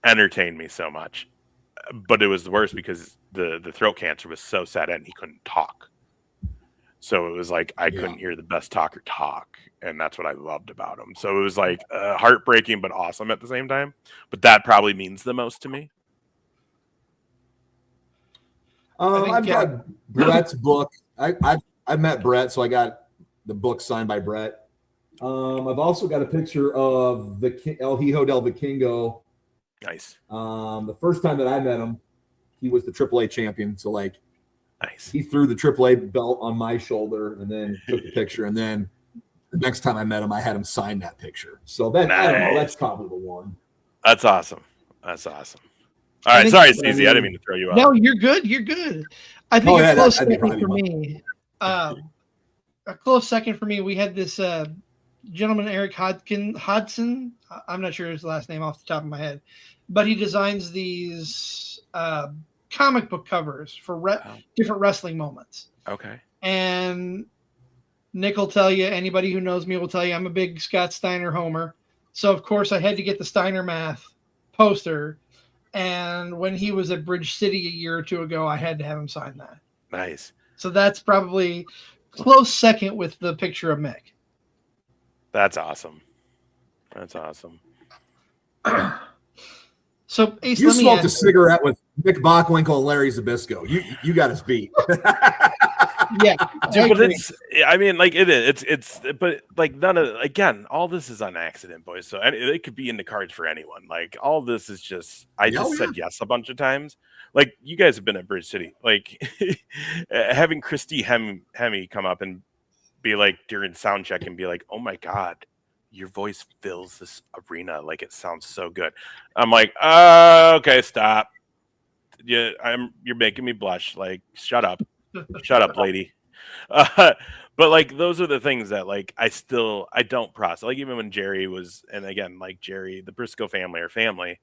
entertained me so much. But it was the worst because the throat cancer was so sad and he couldn't talk. So it was like I couldn't hear the best talker talk. And that's what I loved about him. So it was like heartbreaking but awesome at the same time. But that probably means the most to me. I've got Brett's book. I've met Brett, so I got the book signed by Brett. I've also got a picture of El Hijo del Vikingo. Nice. The first time that I met him, he was the AAA champion. So like, nice. He threw the AAA belt on my shoulder and then took the picture. And then the next time I met him, I had him sign that picture. So that I don't know. That's probably the one. That's awesome. All right, sorry, Stacey. I didn't mean to throw you out. No, you're good. I think a close second for me. A close second for me. We had this gentleman, Eric Hodson. I'm not sure his last name off the top of my head, but he designs these comic book covers for different wrestling moments. Okay. And Nick will tell you, anybody who knows me will tell you, I'm a big Scott Steiner homer. So, of course, I had to get the Steiner Math poster. And when he was at Bridge City a year or two ago, I had to have him sign that. Nice. So that's probably close second with the picture of Mick. That's awesome. So, Ace, you smoked a cigarette with Mick Bockwinkel and Larry Zbyszko. You got us beat. Yeah, dude, but it's but like none of again, all this is on accident, boys. So it could be in the cards for anyone. Like all this is just I said yes a bunch of times. Like you guys have been at Bridge City, like having Christy Hemme come up and be like during sound check and be like, "Oh my god, your voice fills this arena. Like it sounds so good." I'm like, okay, stop. Yeah, you're making me blush. Like, shut up, lady. But like, those are the things that like I don't process. Like even when Jerry was, and again, like Jerry, the Briscoe family are family,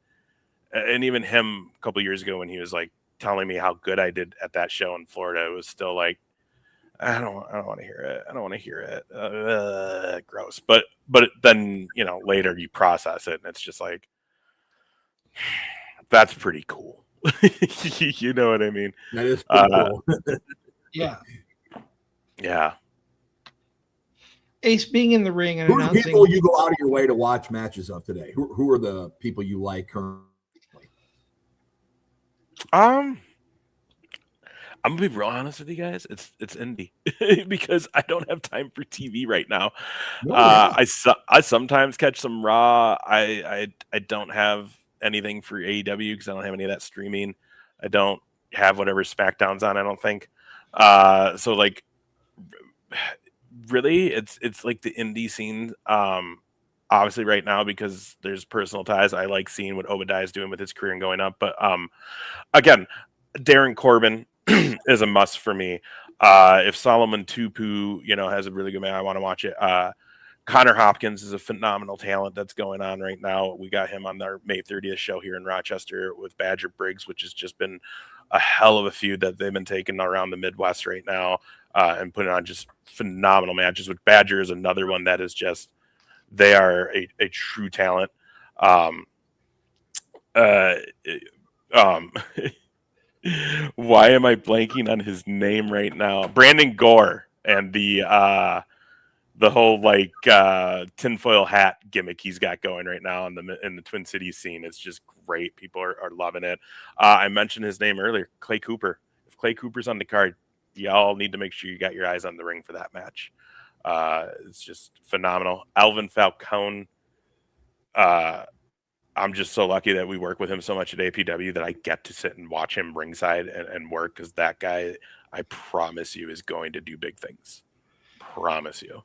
and even him a couple years ago when he was like telling me how good I did at that show in Florida, it was still like, I don't want to hear it. I don't want to hear it. Gross. But then, later you process it and it's just like, that's pretty cool. You know what I mean? That is pretty cool. Yeah. Yeah. Ace, being in the ring and who are the people you go out of your way to watch matches of today? Who are the people you like currently? I'm gonna be real honest with you guys. It's indie because I don't have time for TV right now. I sometimes catch some Raw. I don't have anything for AEW because I don't have any of that streaming. I don't have whatever SmackDown's on. I don't think. So like, really, it's like the indie scene. Obviously, right now because there's personal ties. I like seeing what Obadiah is doing with his career and going up. But again, Darren Corbin is a must for me. If Solomon Tupu, has a really good man, I want to watch it. Connor Hopkins is a phenomenal talent that's going on right now. We got him on our May 30th show here in Rochester with Badger Briggs, which has just been a hell of a feud that they've been taking around the Midwest right now and putting on just phenomenal matches. With Badger is another one that is just, they are a true talent. Why am I blanking on his name right now? Brandon Gore and the the whole like tinfoil hat gimmick he's got going right now in the Twin Cities scene is just great. People are loving it. I mentioned his name earlier, Clay Cooper. If Clay Cooper's on the card, y'all need to make sure you got your eyes on the ring for that match. It's just phenomenal. Alvin Falcone. I'm just so lucky that we work with him so much at APW that I get to sit and watch him ringside and work, because that guy, I promise you, is going to do big things. Promise you.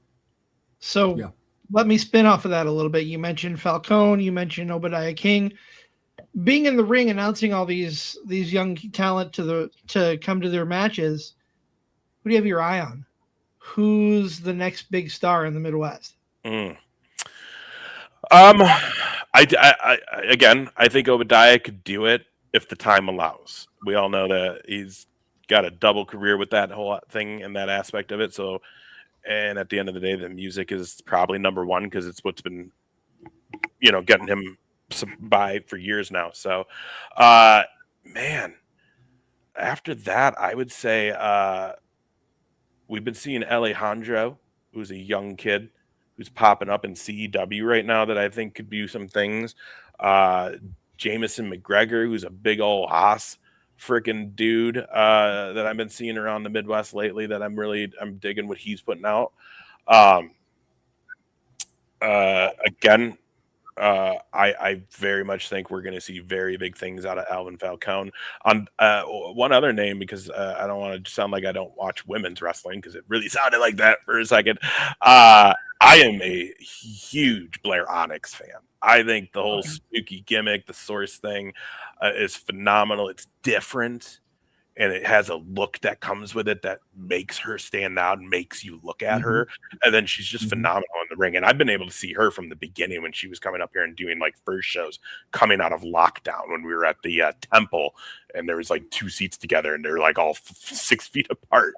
So let me spin off of that a little bit. You mentioned Falcone, you mentioned Obadiah King. Being in the ring, announcing all these young talent to come to their matches, who do you have your eye on? Who's the next big star in the Midwest? I think Obadiah could do it if the time allows. We all know that he's got a double career with that whole thing and that aspect of it. So, and at the end of the day, the music is probably number one, because it's what's been, getting him by for years now. So, man, after that, I would say we've been seeing Alejandro, who's a young kid who's popping up in CEW right now that I think could do some things. Jameson McGregor, who's a big old Haas freaking dude that I've been seeing around the Midwest lately, that I'm digging what he's putting out. Again, I very much think we're going to see very big things out of Alvin Falcone. On one other name, because I don't want to sound like I don't watch women's wrestling, because it really sounded like that for a second. I am a huge Blair Onyx fan. I think the whole spooky gimmick, the source thing, is phenomenal. It's different, and it has a look that comes with it that makes her stand out and makes you look at her. And then she's just phenomenal in the ring. And I've been able to see her from the beginning when she was coming up here and doing like first shows coming out of lockdown, when we were at the temple, and there was like 2 seats together and they're like all 6 feet apart.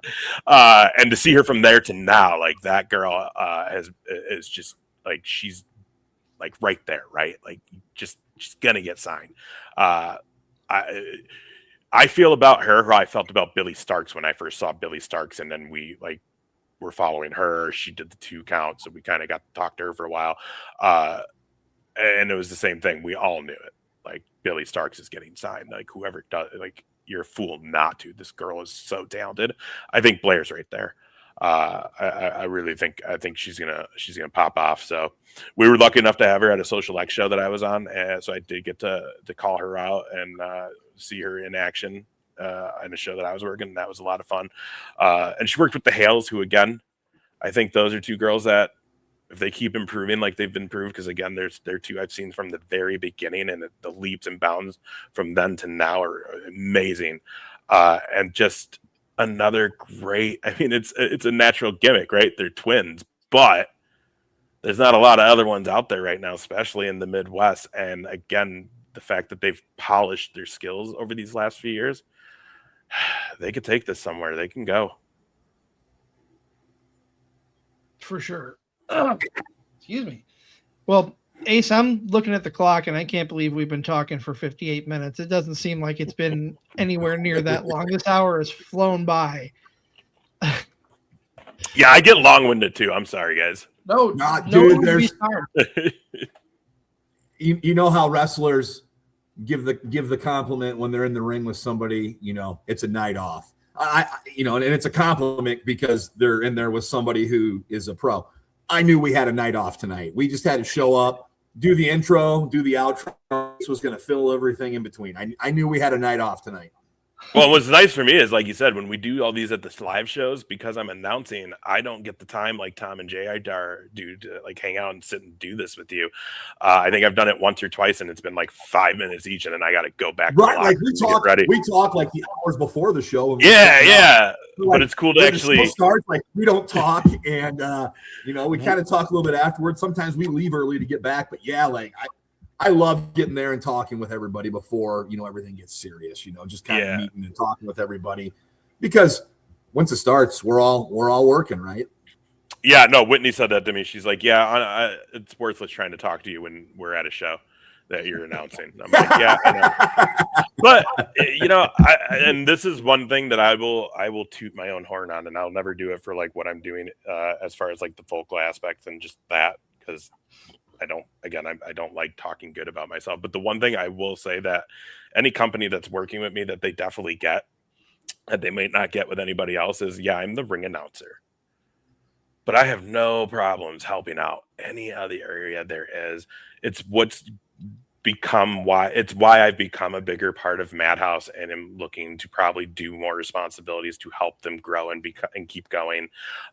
And to see her from there to now, like that girl is just like, she's like right there, right? Like just gonna get signed. I feel about her how I felt about Billy Starks when I first saw Billy Starks, and then we were following her. She did the 2 count, so we kind of got to talk to her for a while. And it was the same thing. We all knew it. Like, Billy Starks is getting signed. Like, whoever does, like, you're a fool not to. This girl is so talented. I think Blair's right there. I really think she's gonna pop off. So we were lucky enough to have her at a Social X show that I was on, and so I did get to call her out and see her in action in a show that I was working. That was a lot of fun. And she worked with the Hales, who, again, I think those are 2 girls that, if they keep improving like they've been improved, because again, they're 2 I've seen from the very beginning, and the leaps and bounds from then to now are amazing. And just another great, I mean, it's a natural gimmick, right? They're twins, but there's not a lot of other ones out there right now, especially in the Midwest. And again, the fact that they've polished their skills over these last few years, they could take this somewhere. They can go. For sure. Excuse me. Well, Ace, I'm looking at the clock, and I can't believe we've been talking for 58 minutes. It doesn't seem like it's been anywhere near that long. This hour has flown by. Yeah, I get long-winded too. I'm sorry, guys. No, dude, there's you know how wrestlers give the compliment when they're in the ring with somebody, it's a night off. And it's a compliment because they're in there with somebody who is a pro. I knew we had a night off tonight. We just had to show up, do the intro, do the outro. This was going to fill everything in between. I knew we had a night off tonight. Well, what's nice for me is, like you said, when we do all these at the live shows, because I'm announcing, I don't get the time like Tom and JR do to like hang out and sit and do this with you. I think I've done it once or twice, and it's been like 5 minutes each, and then I got to go back. Right, like we talk like the hours before the show. Yeah. Like, but it's cool to actually start. Like, we don't talk, and we kind of talk a little bit afterwards. Sometimes we leave early to get back, but yeah, like I love getting there and talking with everybody before, everything gets serious, just kind of meeting and talking with everybody, because once it starts, we're all working, right? Yeah, no, Whitney said that to me. She's like, it's worthless trying to talk to you when we're at a show. that you're announcing. I'm like, yeah, I know. But and this is one thing that I will toot my own horn on, and I'll never do it for like what I'm doing as far as like the vocal aspects and just that, because I don't like talking good about myself. But the one thing I will say that any company that's working with me that they definitely get that they might not get with anybody else is, yeah, I'm the ring announcer. But I have no problems helping out any other area there is. It's what's become why I've become a bigger part of Madhouse, and am looking to probably do more responsibilities to help them grow and keep going.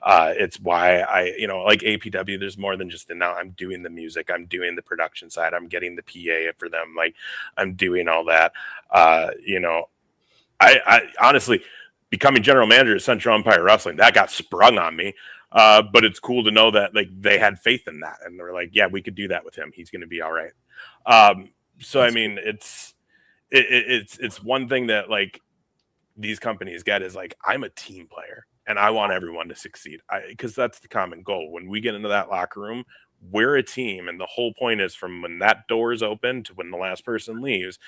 It's why I, like APW, there's more than just now I'm doing the music, I'm doing the production side, I'm getting the PA for them, like I'm doing all that. I honestly, becoming general manager of Central Empire Wrestling, that got sprung on me. But it's cool to know that like they had faith in that, and they're like, yeah, we could do that with him. He's going to be all right. So I mean, it's one thing that like these companies get is like, I'm a team player and I want everyone to succeed, because that's the common goal. When we get into that locker room, we're a team, and the whole point is from when that door is open to when the last person leaves,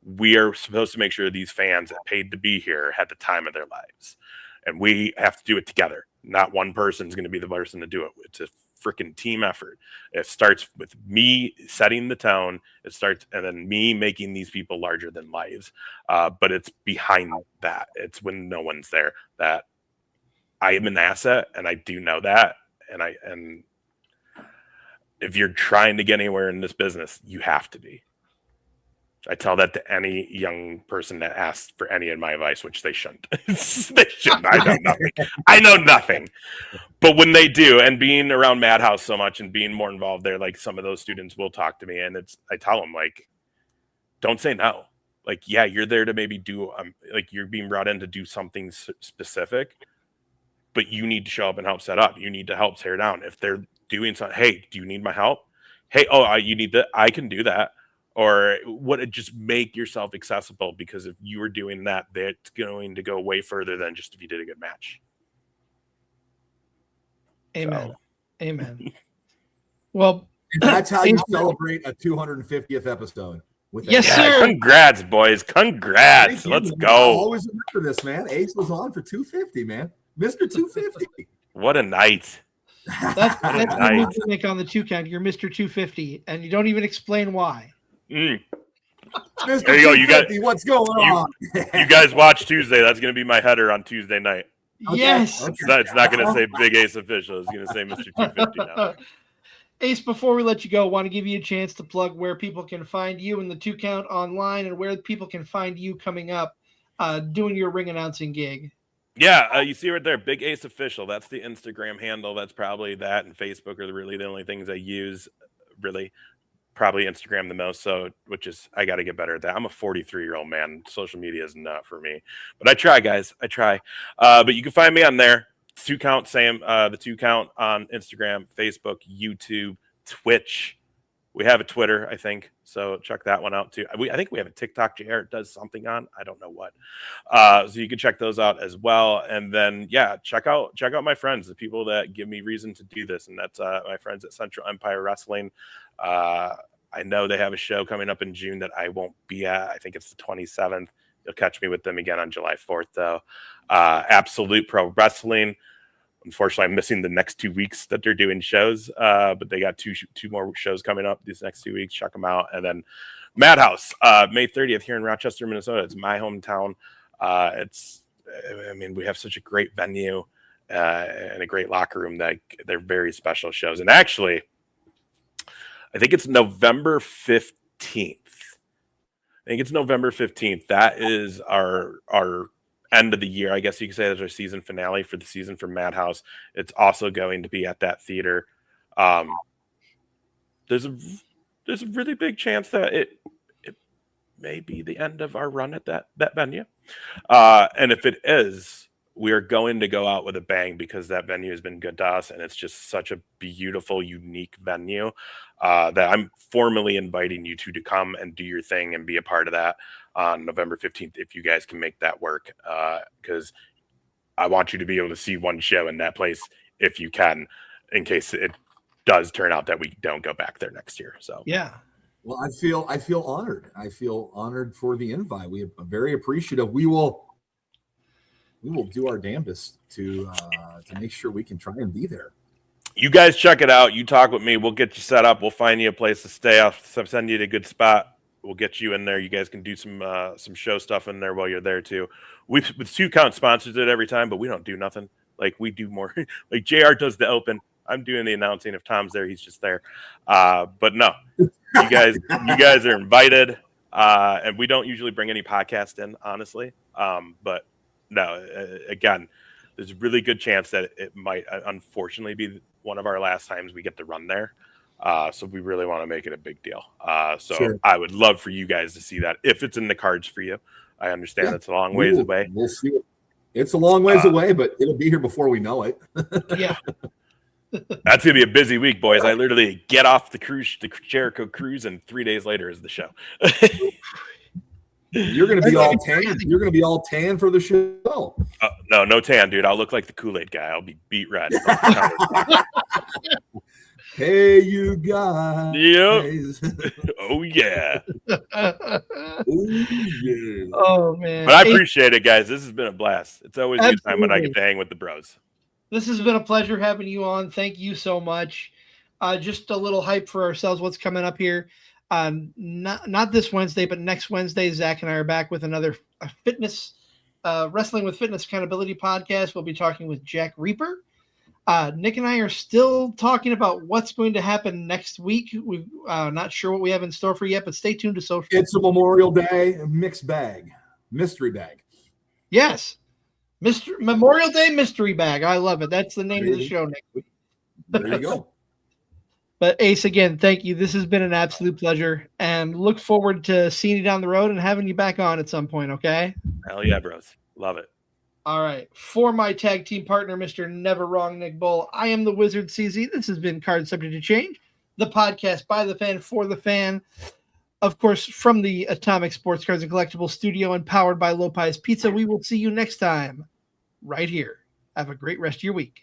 we are supposed to make sure these fans that paid to be here had the time of their lives, and we have to do it together. Not one person is going to be the person to do it. It's a freaking team effort. It starts with me setting the tone. It starts, and then me making these people larger than lives. But it's behind that. It's when no one's there that I am an asset, and I do know that. And if you're trying to get anywhere in this business, you have to be. I tell that to any young person that asks for any of my advice, which they shouldn't. They shouldn't. I know nothing. I know nothing. But when they do, and being around Madhouse so much and being more involved there, like some of those students will talk to me, and I tell them, like, don't say no. Like, yeah, you're there to maybe do, like you're being brought in to do something specific, but you need to show up and help set up. You need to help tear down. If they're doing something, hey, do you need my help? Hey, you need that? I can do that. Or just make yourself accessible, because if you were doing that, that's going to go way further than just if you did a good match. Amen. So. Amen. Well, that's how you celebrate a 250th episode. Yes, sir. Congrats, boys. Congrats. Let's go. I'll always remember this, man. Ace was on for 250, man. Mr. 250. What a night. That's the move to make on the 2 count. You're Mr. 250, and you don't even explain why. Mr. There you go. You got what's going on. You guys watch Tuesday. That's going to be my header on Tuesday night. Okay. Yes. It's not going to say Big Ace Official. It's going to say Mr. 250 now. Ace, before we let you go, I want to give you a chance to plug where people can find you in the 2 count online, and where people can find you coming up doing your ring announcing gig. Yeah, you see right there, Big Ace Official. That's the Instagram handle. That's probably that, and Facebook are really the only things I use, really. Probably Instagram the most, so which is I got to get better at that. I'm a 43-year-old man. Social media is not for me, but I try, guys. I try. But you can find me on there. 2 count, Sam. The 2 count on Instagram, Facebook, YouTube, Twitch. We have a Twitter, I think, so check that one out too. I think we have a TikTok. JR does something on. I don't know what. So you can check those out as well. And then check out my friends, the people that give me reason to do this, and that's my friends at Central Empire Wrestling. I know they have a show coming up in June that I won't be at. I think it's the 27th. You'll catch me with them again on July 4th, though. Absolute Pro Wrestling. Unfortunately, I'm missing the next 2 weeks that they're doing shows, but they got two more shows coming up these next 2 weeks. Check them out. And then Madhouse, May 30th here in Rochester, Minnesota. It's my hometown. We have such a great venue and a great locker room that they're very special shows. And actually, I think it's November 15th. That is our end of the year. I guess you could say that's our season finale for the season for Madhouse. It's also going to be at that theater. There's a really big chance that it may be the end of our run at that venue. And if it is, we are going to go out with a bang, because that venue has been good to us, and it's just such a beautiful, unique venue that I'm formally inviting you to come and do your thing and be a part of that on November 15th, if you guys can make that work, because I want you to be able to see one show in that place if you can, in case it does turn out that we don't go back there next year. So yeah. Well, I feel honored. I feel honored for the invite. We are very appreciative. We will do our damnedest to make sure we can try and be there. You guys check it out. You talk with me. We'll get you set up. We'll find you a place to stay. I'll send you to a good spot. We'll get you in there. You guys can do some show stuff in there while you're there too. With 2 Count sponsors it every time, but we don't do nothing. Like we do more. Like JR does the open. I'm doing the announcing. If Tom's there, he's just there. But no, you guys are invited. And we don't usually bring any podcast in, honestly. But no, again, there's a really good chance that it might unfortunately be one of our last times we get to run there. So we really want to make it a big deal. So sure. I would love for you guys to see that if it's in the cards for you. I understand it's a long ways away. We'll see it. It's a long ways away, but it'll be here before we know it. Yeah. That's going to be a busy week, boys. I literally get off the Jericho cruise, and 3 days later is the show. You're going to be all tan. You're going to be all tan for the show. No tan, dude. I'll look like the Kool-Aid guy. I'll be beat red. Hey, you guys. Yep. Oh, yeah. Oh, man. But I appreciate it, guys. This has been a blast. It's always a good time when I get to hang with the bros. This has been a pleasure having you on. Thank you so much. Just a little hype for ourselves. What's coming up here? Not this Wednesday, but next Wednesday, Zach and I are back with another fitness, Wrestling with Fitness Accountability podcast. We'll be talking with Jack Reaper. Nick and I are still talking about what's going to happen next week. We're not sure what we have in store for you yet, but stay tuned to social. It's a Memorial Day mixed bag, mystery bag. Yes. Memorial Day mystery bag. I love it. That's the name of the show next week. There you go. But Ace, again, thank you. This has been an absolute pleasure, and look forward to seeing you down the road and having you back on at some point. Okay. Hell yeah, bros. Love it. All right. For my tag team partner, Mr. Never Wrong Nick Bull, I am the Wizard CZ. This has been Card Subject to Change, the podcast by the fan for the fan. Of course, from the Atomic Sports Cards and Collectibles studio and powered by Lopez Pizza. We will see you next time right here. Have a great rest of your week.